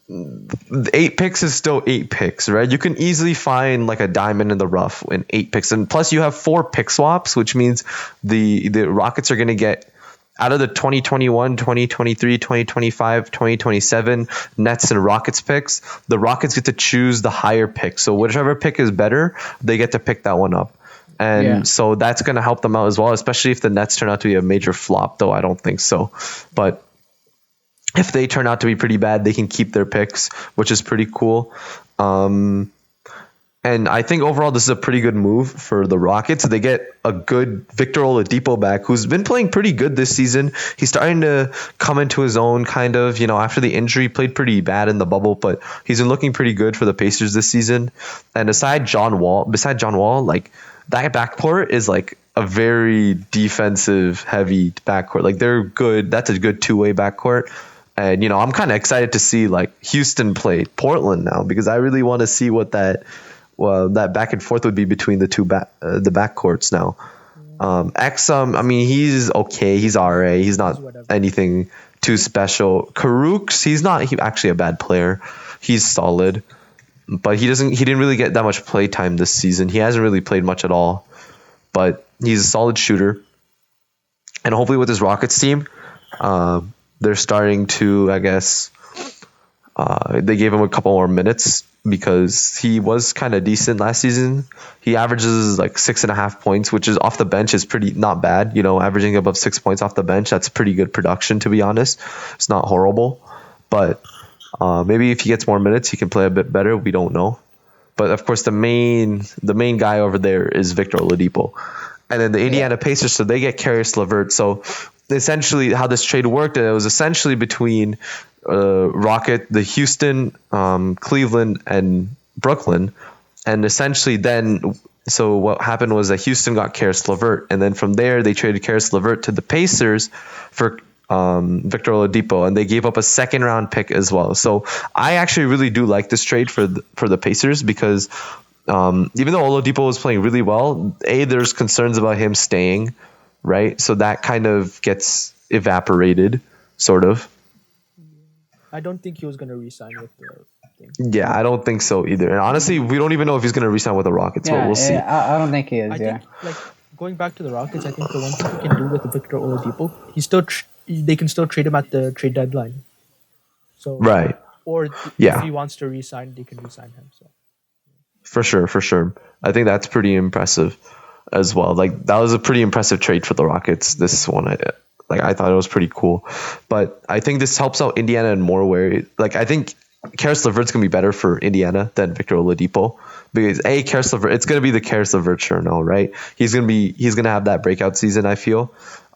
8 picks is still 8 picks, right? You can easily find like a diamond in the rough in 8 picks. And plus, you have 4 pick swaps, which means the Rockets are going to get out of the 2021, 2023, 2025, 2027 Nets and Rockets picks, the Rockets get to choose the higher pick. So whichever pick is better, they get to pick that one up. And so that's going to help them out as well, especially if the Nets turn out to be a major flop, though I don't think so. But if they turn out to be pretty bad, they can keep their picks, which is pretty cool. And I think overall this is a pretty good move for the Rockets. They get a good Victor Oladipo back, who's been playing pretty good this season. He's starting to come into his own, kind of. You know, after the injury, played pretty bad in the bubble, but he's been looking pretty good for the Pacers this season. And besides John Wall, like that backcourt is like a very defensive heavy backcourt. Like they're good. That's a good two-way backcourt. And, you know, I'm kind of excited to see like Houston play Portland now, because I really want to see what that back and forth would be between the the backcourts now. Exum, I mean, he's okay. He's RA. He's not anything too special. Karooks, he's actually a bad player. He's solid, but he didn't really get that much play time this season. He hasn't really played much at all, but he's a solid shooter. And hopefully with his Rockets team, they're starting to, I guess, they gave him a couple more minutes because he was kind of decent last season. He averages like 6.5 points, which is off the bench is pretty not bad. You know, averaging above 6 points off the bench, that's pretty good production, to be honest. It's not horrible, but maybe if he gets more minutes, he can play a bit better. We don't know. But of course, the main guy over there is Victor Oladipo. And then the Indiana Pacers, so they get Caris LeVert. So essentially how this trade worked, it was essentially between the Houston, Cleveland, and Brooklyn. And essentially then, so what happened was that Houston got Caris LeVert. And then from there, they traded Caris LeVert to the Pacers for Victor Oladipo, and they gave up a second-round pick as well. So I actually really do like this trade for the Pacers, because even though Oladipo was playing really well, there's concerns about him staying, right? So that kind of gets evaporated, sort of. I don't think he was going to re-sign with the thing. Yeah, I don't think so either. And honestly, we don't even know if he's going to re-sign with the Rockets, but we'll see. I don't think he is. I think, like, going back to the Rockets, I think the one thing he can do with Victor Oladipo, they can still trade him at the trade deadline. So right. Or if he wants to re-sign, they can re-sign him. So. For sure. I think that's pretty impressive as well. Like, that was a pretty impressive trade for the Rockets. This one, I thought it was pretty cool. But I think this helps out Indiana in more ways. Like, I think Caris LeVert's going to be better for Indiana than Victor Oladipo. Because Caris LeVert, it's going to be the Caris LeVert show now, right? He's going to have that breakout season, I feel.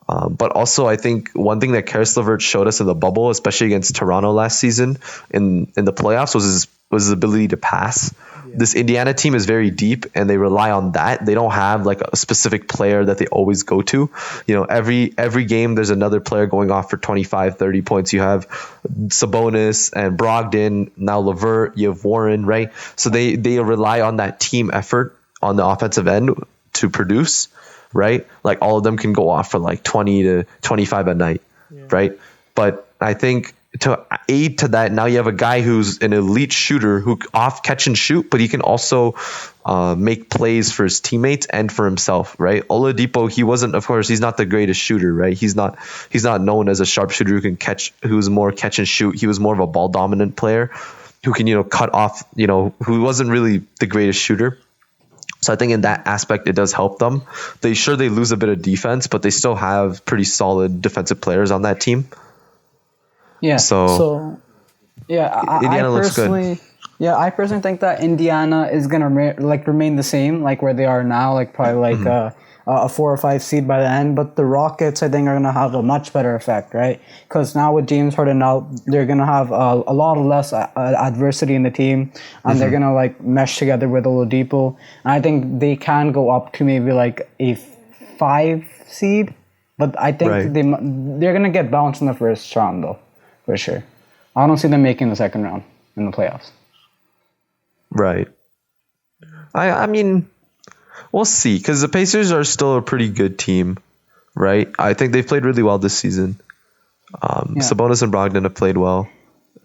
But also, I think one thing that Caris LeVert showed us in the bubble, especially against Toronto last season in the playoffs, was his ability to pass. Yeah. This Indiana team is very deep, and they rely on that. They don't have like a specific player that they always go to. You know, every game there's another player going off for 25, 30 points. You have Sabonis and Brogdon, now LeVert, you have Warren, right? So they rely on that team effort on the offensive end to produce. Right? Like all of them can go off for like 20 to 25 a night, right? But I think to aid to that, now you have a guy who's an elite shooter who off catch and shoot, but he can also make plays for his teammates and for himself, right? Oladipo, he's not the greatest shooter, right? He's not known as a sharpshooter who's more catch and shoot. He was more of a ball dominant player who can, cut off, who wasn't really the greatest shooter. So I think in that aspect, it does help them. They lose a bit of defense, but they still have pretty solid defensive players on that team. Yeah. So Indiana looks good. Yeah, I personally think that Indiana is gonna remain the same, like where they are now, like probably a 4 or 5 seed by the end. But the Rockets, I think, are gonna have a much better effect, right? Because now with James Harden out, they're gonna have a lot less adversity in the team, and they're gonna like mesh together with Oladipo. And I think they can go up to maybe like a 5 seed, but I think they're gonna get bounced in the first round though, for sure. I don't see them making the second round in the playoffs. Right. I mean, We'll see, because the Pacers are still a pretty good team, right? I think they've played really well this season. Sabonis and Brogdon have played well.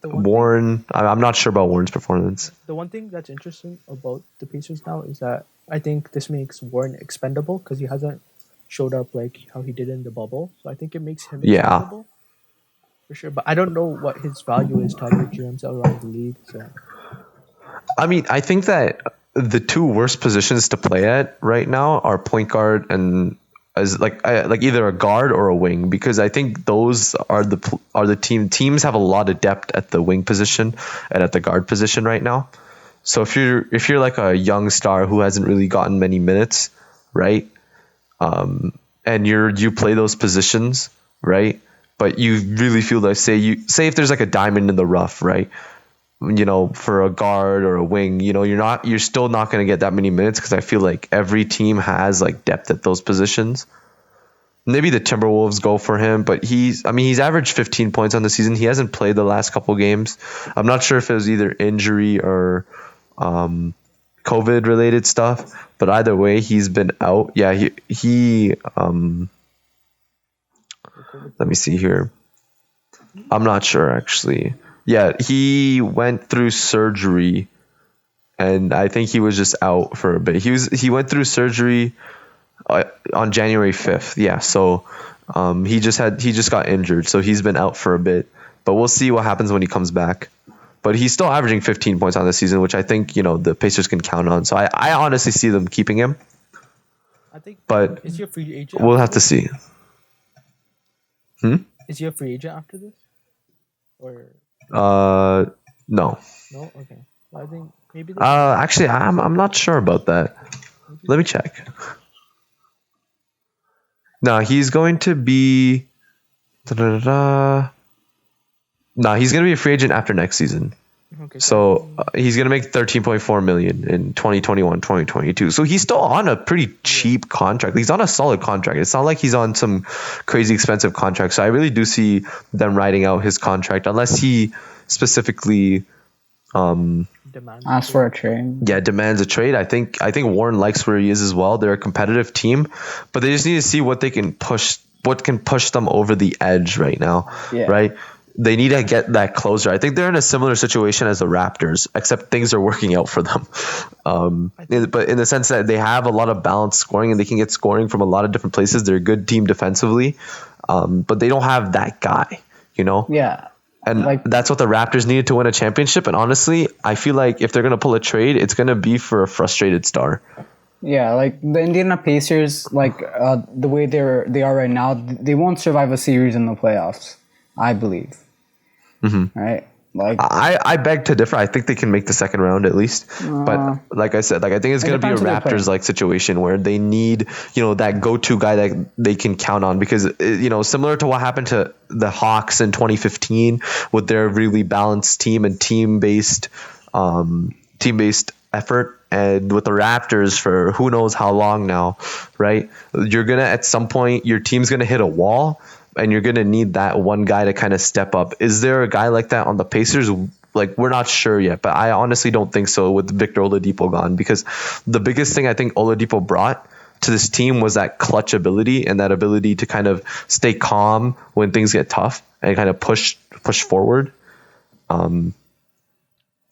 Warren, I'm not sure about Warren's performance. The one thing that's interesting about the Pacers now is that I think this makes Warren expendable because he hasn't showed up like how he did in the bubble. So I think it makes him expendable for sure. But I don't know what his value is to other GMs around the league. So I mean, I think that the two worst positions to play at right now are point guard and as like either a guard or a wing, because I think those are the teams have a lot of depth at the wing position and at the guard position right now. So if you're like a young star who hasn't really gotten many minutes, right? And you play those positions, right? But you really feel like say if there's like a diamond in the rough, right? You know, for a guard or a wing, you know, you're still not going to get that many minutes, because I feel like every team has like depth at those positions. Maybe the Timberwolves go for him, but he's averaged 15 points on the season. He hasn't played the last couple games. I'm not sure if it was either injury or COVID related stuff, but either way, he's been out. Yeah, he let me see here. I'm not sure actually. Yeah, he went through surgery, and I think he was just out for a bit. He went through surgery on January 5th. Yeah, so he just got injured, so he's been out for a bit. But we'll see what happens when he comes back. But he's still averaging 15 points on the season, which I think, you know, the Pacers can count on. So I honestly see them keeping him. I think. But is he a free agent? We'll have to see. Is he a free agent after this? Or no. No? Okay. Well, I think maybe actually I'm not sure about that. Let me check. No, he's going to be No, he's going to be a free agent after next season. Okay. So he's going to make 13.4 million in 2021, 2022. So he's still on a pretty cheap contract. He's on a solid contract. It's not like he's on some crazy expensive contract. So I really do see them riding out his contract unless he specifically ask for a trade. Yeah, demands a trade. I think Warren likes where he is as well. They're a competitive team, but they just need to see what can push them over the edge right now. Yeah. Right? They need to get that closer. I think they're in a similar situation as the Raptors, except things are working out for them. But in the sense that they have a lot of balanced scoring and they can get scoring from a lot of different places. They're a good team defensively, but they don't have that guy, you know? Yeah. And that's what the Raptors needed to win a championship. And honestly, I feel like if they're going to pull a trade, it's going to be for a frustrated star. Yeah, like the Indiana Pacers, like the way they are right now, they won't survive a series in the playoffs, I believe. Mm-hmm. Right? Like I beg to differ. I think they can make the second round at least. But like I said, I think it's going to be a Raptors like situation where they need, you know, that go-to guy that they can count on, because, you know, similar to what happened to the Hawks in 2015 with their really balanced team and team-based effort, and with the Raptors for who knows how long now, right? You're going to, at some point, your team's going to hit a wall, and you're going to need that one guy to kind of step up. Is there a guy like that on the Pacers? Like, we're not sure yet, but I honestly don't think so with Victor Oladipo gone, because the biggest thing I think Oladipo brought to this team was that clutch ability and that ability to kind of stay calm when things get tough and kind of push forward.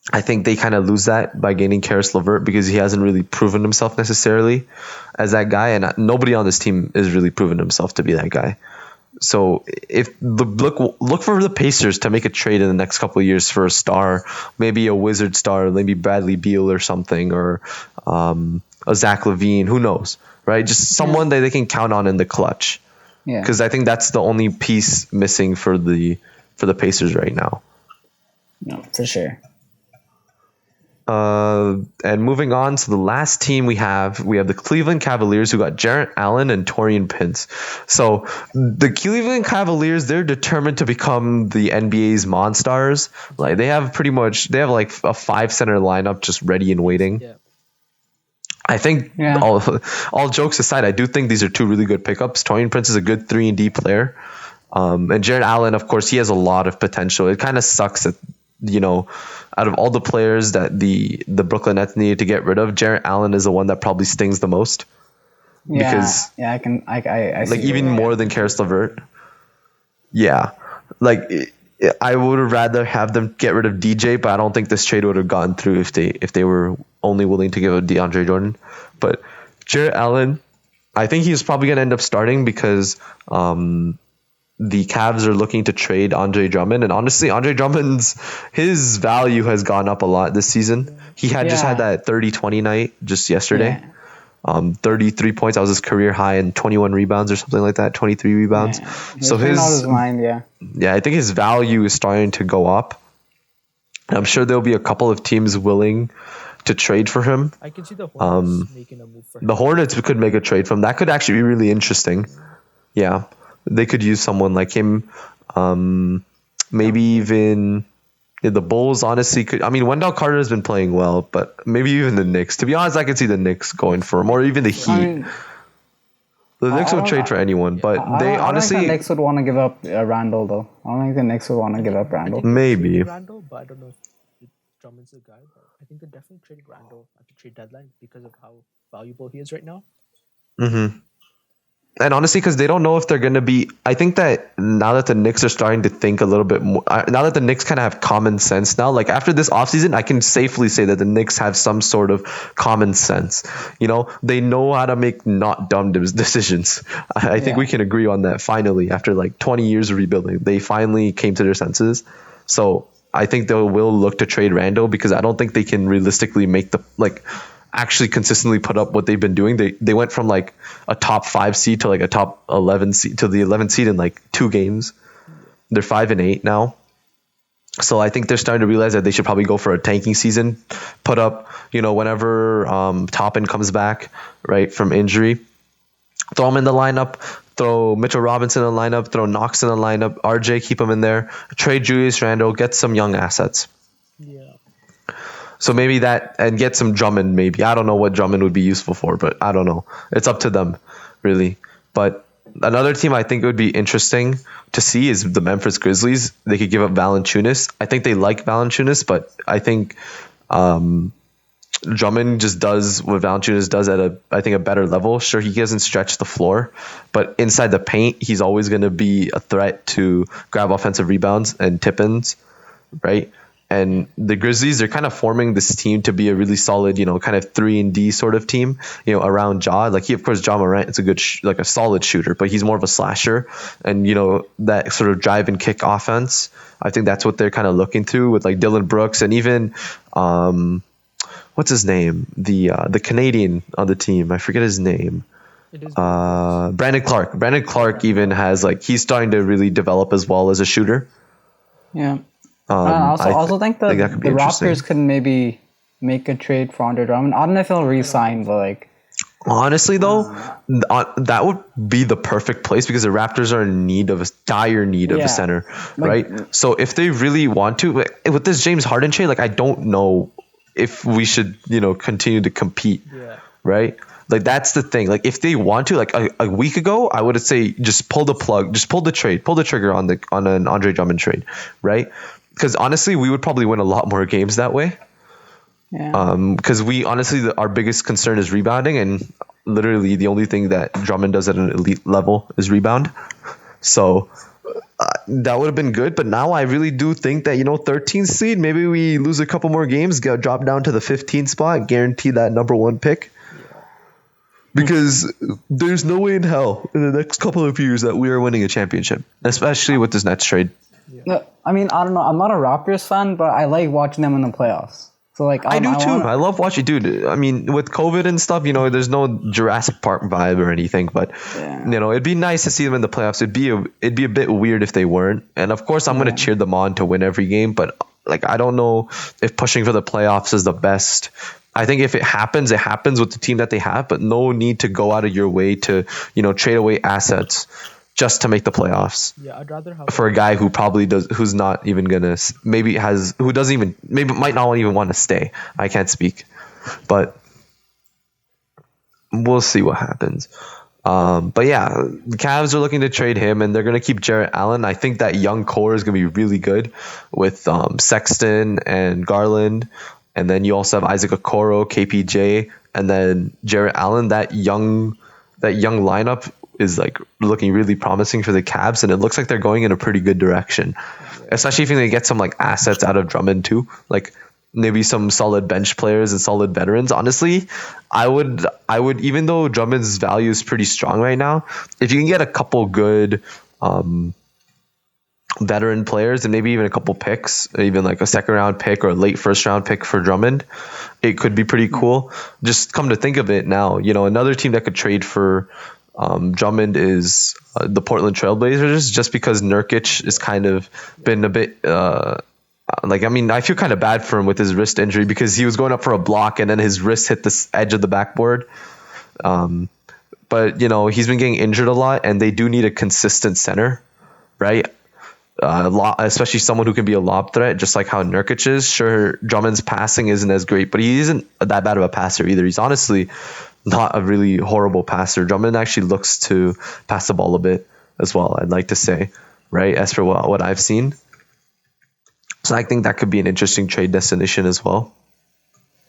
I think they kind of lose that by gaining Karis LeVert, because he hasn't really proven himself necessarily as that guy, and nobody on this team has really proven himself to be that guy. So if look for the Pacers to make a trade in the next couple of years for a star, maybe a Wizard star, maybe Bradley Beal or something, or a Zach LaVine, who knows, right? Just someone that they can count on in the clutch. Yeah. Because I think that's the only piece missing for the Pacers right now. No, for sure. And moving on to the last team we have the Cleveland Cavaliers, who got Jarrett Allen and Taurean Prince. So the Cleveland Cavaliers, they're determined to become the NBA's Monstars. Like they have like a 5-center lineup just ready and waiting. Yeah. I think all jokes aside, I do think these are two really good pickups. Taurean Prince is a good 3-and-D player. And Jarrett Allen, of course, he has a lot of potential. It kind of sucks that out of all the players that the Brooklyn Nets needed to get rid of, Jarrett Allen is the one that probably stings the most. Because I see like even more than Karis LeVert. Yeah, like I would have rather have them get rid of DJ, but I don't think this trade would have gone through if they were only willing to give a DeAndre Jordan. But Jarrett Allen, I think he's probably going to end up starting because the Cavs are looking to trade Andre Drummond, and honestly, Andre Drummond's his value has gone up a lot this season. He just had that 30-20 night just yesterday. 33 points. That was his career high, and 21 rebounds or something like that. 23 rebounds. Yeah. So his mind, yeah, I think his value is starting to go up. I'm sure there'll be a couple of teams willing to trade for him. I can see the Hornets making a move for him. The Hornets could make a trade from that. Could actually be really interesting. Yeah, they could use someone like him. Maybe even the Bulls. Honestly, could. I mean, Wendell Carter has been playing well, but maybe even the Knicks. To be honest, I could see the Knicks going for him, or even the Heat. The Knicks would trade for anyone, but they honestly. I don't think the Knicks would want to give up Randall, though. I don't think the Knicks would want to give up Randall. Maybe. Randall, but I don't know if Drummond's the guy. But I think they definitely traded Randall at the trade deadline because of how valuable he is right now. Mm-hmm. And honestly, because they don't know if they're going to be... I think that now that the Knicks are starting to think a little bit more... Now that the Knicks kind of have common sense now, like after this offseason, I can safely say that the Knicks have some sort of common sense. They know how to make not dumb decisions. I think we can agree on that finally. After like 20 years of rebuilding, they finally came to their senses. So I think they will look to trade Randall because I don't think they can realistically make actually consistently put up what they've been doing. They went from like a top 5 seed to like a top 11 seed to the 11th seed in like 2 games. They're 5-8 now. So I think they're starting to realize that they should probably go for a tanking season, put up, whenever Toppin comes back, right, from injury, throw him in the lineup, throw Mitchell Robinson in the lineup, throw Knox in the lineup, RJ, keep him in there, trade Julius Randle, get some young assets. Yeah. So maybe that, and get some Drummond maybe. I don't know what Drummond would be useful for, but I don't know. It's up to them, really. But another team I think would be interesting to see is the Memphis Grizzlies. They could give up Valanciunas. I think they like Valanciunas, but I think Drummond just does what Valanciunas does at a better level. Sure, he doesn't stretch the floor, but inside the paint, he's always going to be a threat to grab offensive rebounds and tip-ins, right? And the Grizzlies, they're kind of forming this team to be a really solid, kind of 3-and-D sort of team, around Ja. Like of course, Ja Morant is a good, a solid shooter, but he's more of a slasher. And, that sort of drive and kick offense, I think that's what they're kind of looking through with like Dylan Brooks and even, what's his name? The Canadian on the team. I forget his name. Brandon Clark. Brandon Clark even has he's starting to really develop as well as a shooter. Yeah. I also think the Raptors could maybe make a trade for Andre Drummond. I don't know if he'll re-sign, but honestly though, that would be the perfect place because the Raptors are in dire need of a center, right? So if they really want to, with this James Harden trade, I don't know if we should, continue to compete, right? That's the thing. If they want to, a week ago, I would say just pull the plug, just pull the trigger on an Andre Drummond trade, right? Because honestly, we would probably win a lot more games that way. Yeah. Because we honestly, our biggest concern is rebounding, and literally the only thing that Drummond does at an elite level is rebound. So that would have been good. But now I really do think that 13th seed, maybe we lose a couple more games, drop down to the 15th spot, guarantee that number 1 pick. Because there's no way in hell in the next couple of years that we are winning a championship, especially with this Nets trade. Yeah. I mean, I don't know. I'm not a Raptors fan, but I like watching them in the playoffs. So I do too. I love watching, dude. I mean, with COVID and stuff, there's no Jurassic Park vibe or anything, but it'd be nice to see them in the playoffs. It'd be a bit weird if they weren't. And of course, I'm going to cheer them on to win every game, but I don't know if pushing for the playoffs is the best. I think if it happens with the team that they have, but no need to go out of your way to, trade away assets just to make the playoffs. Yeah, I'd rather have for a guy who probably who's not even gonna, maybe might not even want to stay. I can't speak, but we'll see what happens. But yeah, the Cavs are looking to trade him, and they're going to keep Jarrett Allen. I think that young core is going to be really good with Sexton and Garland, and then you also have Isaac Okoro, KPJ, and then Jarrett Allen. That young lineup is like looking really promising for the Cavs, and it looks like they're going in a pretty good direction. Especially if they get some like assets out of Drummond too, like maybe some solid bench players and solid veterans. Honestly, I would even though Drummond's value is pretty strong right now, if you can get a couple good veteran players and maybe even a couple picks, even like a second round pick or a late first round pick for Drummond, it could be pretty cool. Just come to think of it now, another team that could trade for Drummond is the Portland Trailblazers, just because Nurkic has kind of been a bit I feel kind of bad for him with his wrist injury because he was going up for a block and then his wrist hit the edge of the backboard. But he's been getting injured a lot, and they do need a consistent center, right? Especially someone who can be a lob threat, just like how Nurkic is. Sure, Drummond's passing isn't as great, but he isn't that bad of a passer either. He's honestly not a really horrible passer. Drummond actually looks to pass the ball a bit as well, I'd like to say, right? As for what I've seen. So I think that could be an interesting trade destination as well.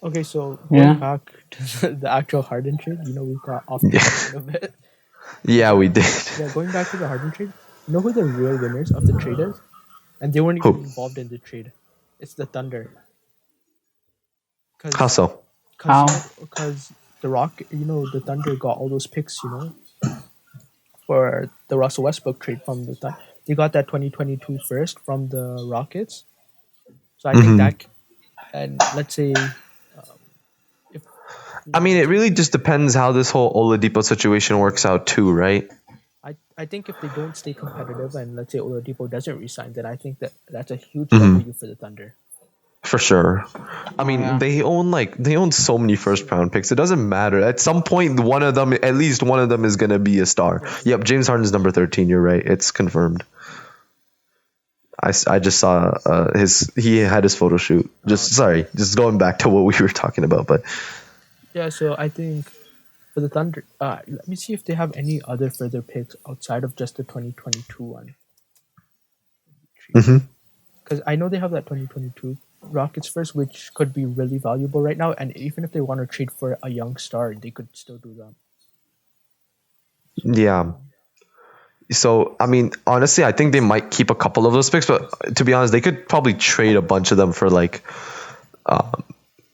Okay, so going back to the actual Harden trade, we got off the topic a bit. Yeah, we did. Yeah, going back to the Harden trade, you know who the real winners of the trade is? And they weren't even involved in the trade. It's the Thunder. How so? Because the Thunder got all those picks, for the Russell Westbrook trade from the Thunder. They got that 2022 first from the Rockets. So I think that, and let's say, it really just depends how this whole Oladipo situation works out too, right? I think if they don't stay competitive and let's say Oladipo doesn't resign, then I think that's a huge W for the Thunder. For sure. They own so many first round picks. It doesn't matter. At some point, at least one of them is going to be a star. Yep, James Harden's number 13. You're right. It's confirmed. I just saw he had his photo shoot. Just going back to what we were talking about, but yeah. So I think for the Thunder, let me see if they have any other further picks outside of just the 2022 one. Because I know they have that 2022 Rockets first, which could be really valuable right now. And even if they want to trade for a young star, they could still do that. Yeah. So, honestly, I think they might keep a couple of those picks, but to be honest, they could probably trade a bunch of them for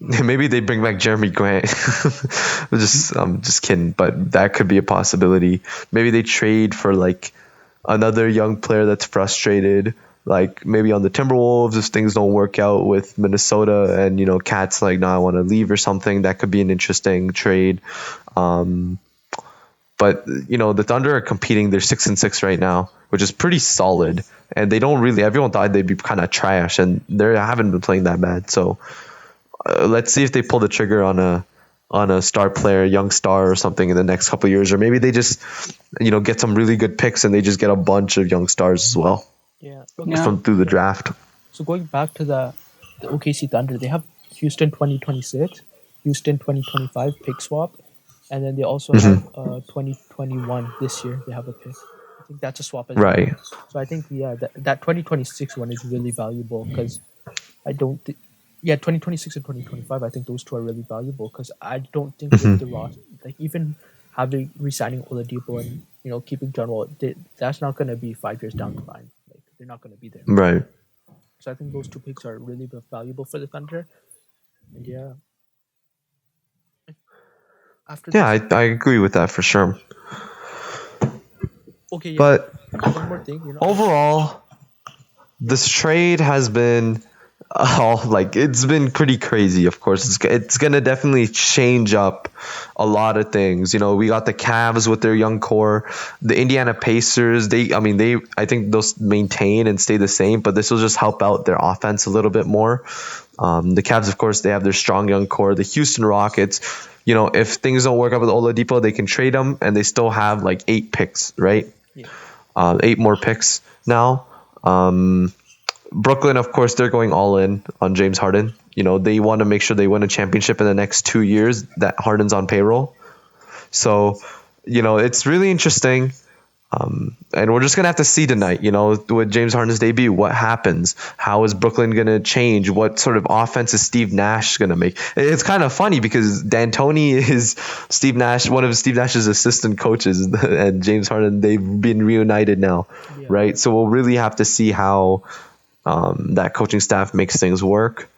maybe they bring back Jeremy Grant. I'm just kidding, but that could be a possibility. Maybe they trade for another young player that's frustrated, maybe on the Timberwolves if things don't work out with Minnesota and Cat's no, I want to leave or something. That could be an interesting trade. But the Thunder are competing. They're 6-6 right now, which is pretty solid. And they don't really. Everyone thought they'd be kind of trash, and they haven't been playing that bad. So let's see if they pull the trigger on a star player, young star or something in the next couple of years, or maybe they just get some really good picks and they just get a bunch of young stars as well. Yeah. From through the draft. So going back to the OKC Thunder, they have Houston 2026, Houston 2025 pick swap. And then they also have 2021 this year. They have a pick. I think that's a swap as well. Right. So I think, that 2026 one is really valuable because I don't think... 2026 and 2025, I think those two are really valuable because I don't think with the roster, even having resigning Oladipo and, keeping John Wall, that's not going to be 5 years down the line. They're not going to be there. Right. So I think those two picks are really valuable for the Thunder. And yeah. I agree with that for sure. Okay, yeah. But one more thing, overall, this trade has been it's been pretty crazy. Of course, it's gonna definitely change up a lot of things. We got the Cavs with their young core, the Indiana Pacers. I think those maintain and stay the same, but this will just help out their offense a little bit more. The Cavs, of course, they have their strong young core. The Houston Rockets, if things don't work out with Oladipo, they can trade them, and they still have 8 picks, right? Yeah. 8 more picks now. Brooklyn, of course, they're going all in on James Harden. They want to make sure they win a championship in the next 2 years that Harden's on payroll. So it's really interesting. And we're just going to have to see tonight, with James Harden's debut, what happens? How is Brooklyn going to change? What sort of offense is Steve Nash going to make? It's kind of funny because D'Antoni is one of Steve Nash's assistant coaches, and James Harden, they've been reunited now, right? So we'll really have to see how that coaching staff makes things work.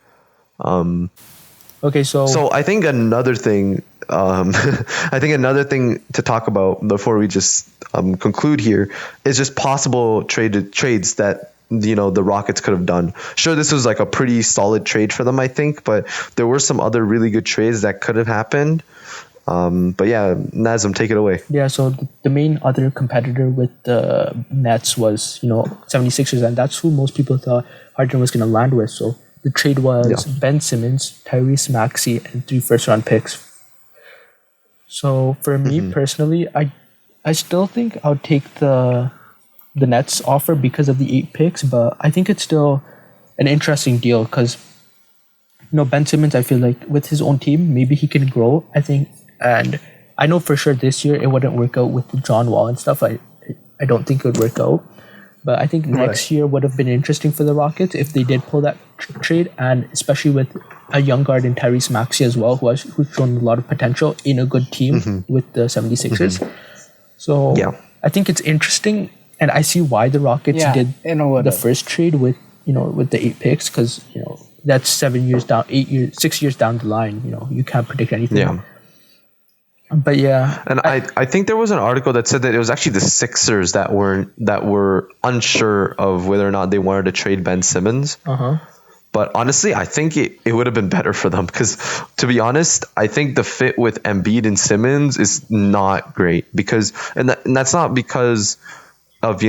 Okay, so I think another thing to talk about before we just conclude here is just possible trades that the Rockets could have done. Sure, this was like a pretty solid trade for them, I think, but there were some other really good trades that could have happened. But yeah, Nazem, take it away. Yeah, so the main other competitor with the Nets was 76ers, and that's who most people thought Harden was going to land with. So the trade was Ben Simmons, Tyrese Maxey, and 3 first-round picks. So for me personally, I still think I'll take the Nets offer because of the 8 picks, but I think it's still an interesting deal because Ben Simmons, I feel like with his own team, maybe he can grow, I think. And I know for sure this year it wouldn't work out with John Wall and stuff. I don't think it would work out. But I think next year would have been interesting for the Rockets if they did pull that trade, and especially with a young guard in Tyrese Maxey as well, who's shown a lot of potential in a good team with the 76ers. So I think it's interesting, and I see why the Rockets did the first trade with the 8 picks, because that's 7 years down, 6 years down the line. You can't predict anything. Yeah. But yeah, and I think there was an article that said that it was actually the Sixers that were unsure of whether or not they wanted to trade Ben Simmons. But honestly, I think it would have been better for them because, to be honest, I think the fit with Embiid and Simmons is not great and that's not because of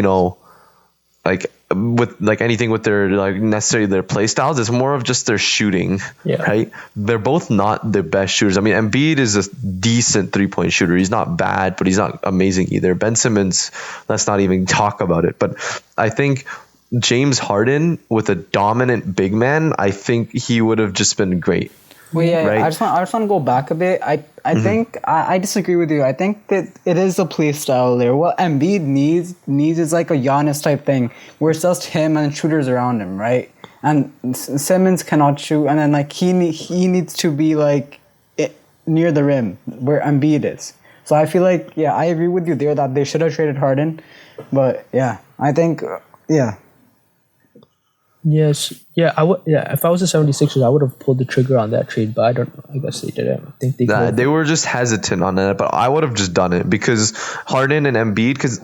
anything with their necessarily their play styles. It's more of just their shooting, right? They're both not the best shooters. I mean, Embiid is a decent 3-point shooter. He's not bad, but he's not amazing either. Ben Simmons, let's not even talk about it. But I think James Harden with a dominant big man, I think he would have just been great. Well, right? I just want to go back a bit. I think I disagree with you. I think that it is a play style there. What Embiid needs is like a Giannis type thing, where it's just him and shooters around him, right? And Simmons cannot shoot, and then he needs to be near the rim where Embiid is. So I feel like I agree with you there that they should have traded Harden, but I think Yes. Yeah, I would. Yeah, if I was the 76ers, I would have pulled the trigger on that trade, but I guess they didn't. I think they were just hesitant on that, but I would have just done it because Harden and Embiid. Because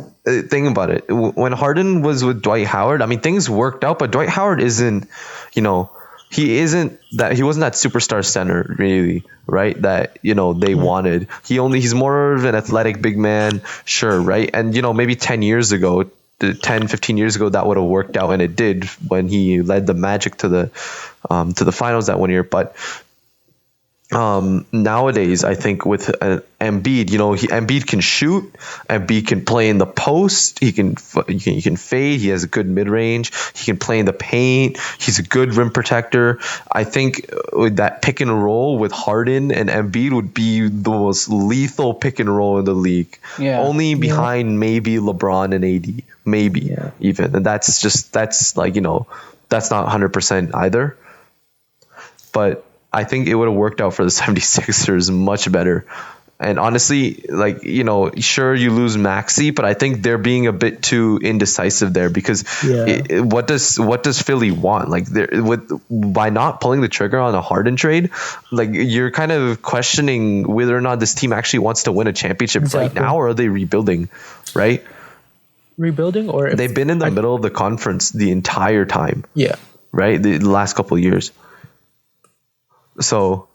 think about it, when Harden was with Dwight Howard, I mean things worked out, but Dwight Howard isn't. He wasn't that superstar center really, right? That they wanted. He's more of an athletic big man, sure, right? And maybe 10 years ago. 10, 15 years ago, that would have worked out, and it did when he led the Magic to the finals that one year. But nowadays, I think with Embiid, Embiid can shoot, Embiid can play in the post, he can fade, he has a good mid range, he can play in the paint, he's a good rim protector. I think with that pick and roll with Harden and Embiid would be the most lethal pick and roll in the league. Only behind maybe LeBron and AD, maybe even, and that's that's not 100% either, but I think it would have worked out for the 76ers much better. And honestly, sure, you lose Maxey, but I think they're being a bit too indecisive there because what does Philly want? By not pulling the trigger on a Harden trade, you're kind of questioning whether or not this team actually wants to win a championship right now, or are they rebuilding, right? Rebuilding, or they've been in the middle of the conference the entire time. Yeah. Right? The last couple of years. So,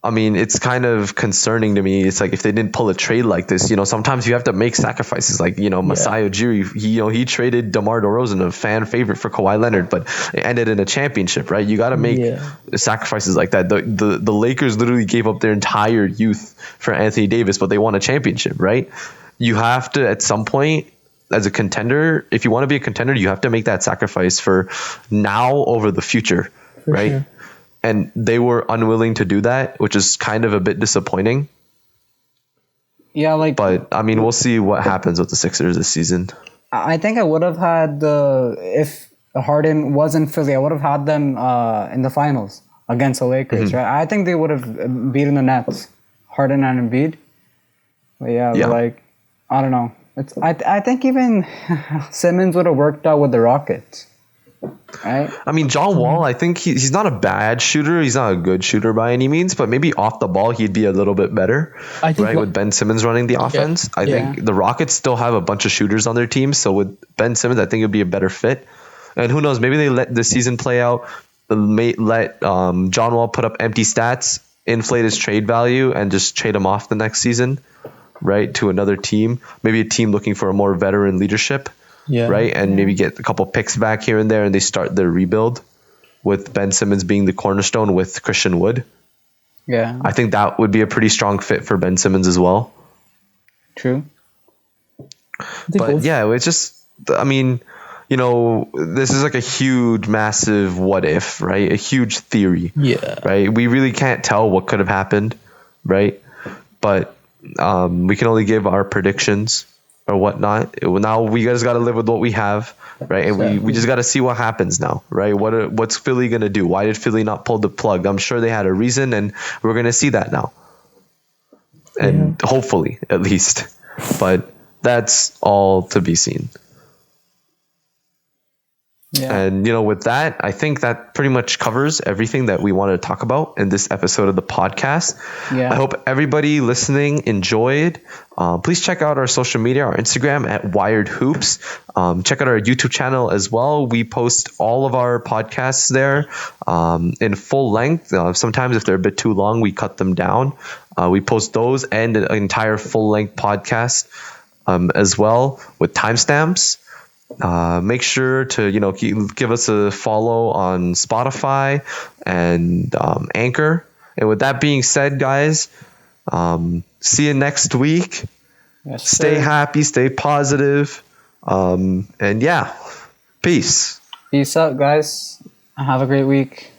I mean, it's kind of concerning to me. It's like if they didn't pull a trade like this, sometimes you have to make sacrifices. Masai Ujiri, he traded DeMar DeRozan, a fan favorite, for Kawhi Leonard, but it ended in a championship, right? You got to make sacrifices like that. The Lakers literally gave up their entire youth for Anthony Davis, but they won a championship, right? You have to, at some point, as a contender, if you want to be a contender, you have to make that sacrifice for now over the future, right? Sure. And they were unwilling to do that, which is kind of a bit disappointing. Yeah, like But I mean, we'll see what happens with the Sixers this season. I think I would have had if Harden was in Philly, I would have had them in the finals against the Lakers, right? I think they would have beaten the Nets, Harden and Embiid. But yeah, Yeah. like I don't know. I think even Simmons would have worked out with the Rockets, right? I mean, John Wall, I think he's not a bad shooter. He's not a good shooter by any means, but maybe off the ball, he'd be a little bit better, I think right? With Ben Simmons running the offense. I think the Rockets still have a bunch of shooters on their team. So with Ben Simmons, I think it'd be a better fit. And who knows, maybe they let the season play out, let John Wall put up empty stats, inflate his trade value, and just trade him off the next season, right? To another team, maybe a team looking for a more veteran leadership. Yeah. Right. And maybe get a couple picks back here and there, and they start their rebuild with Ben Simmons being the cornerstone with Christian Wood. Yeah. I think that would be a pretty strong fit for Ben Simmons as well. True. But yeah, it's just, I mean, you know, this is like a huge, massive what if, right? A huge theory. Yeah. Right. We really can't tell what could have happened. Right. But we can only give our predictions or whatnot. Now we just got to live with what we have, right? And we just got to see what happens now, right? What's Philly gonna do? Why did Philly not pull the plug? I'm sure they had a reason, and we're gonna see that now, and hopefully at least. But that's all to be seen. Yeah. And, you know, with that, I think that pretty much covers everything that we wanted to talk about in this episode of the podcast. Yeah. I hope everybody listening enjoyed. Please check out our social media, our Instagram at Wired Hoops. Check out our YouTube channel as well. We post all of our podcasts there in full length. Sometimes if they're a bit too long, we cut them down. We post those and an entire full length podcast as well with timestamps. Make sure to, you know, give us a follow on Spotify and Anchor. And with that being said, guys, see you next week. Yes, stay sir. happy, stay positive. And yeah, peace. Peace out, guys. Have a great week.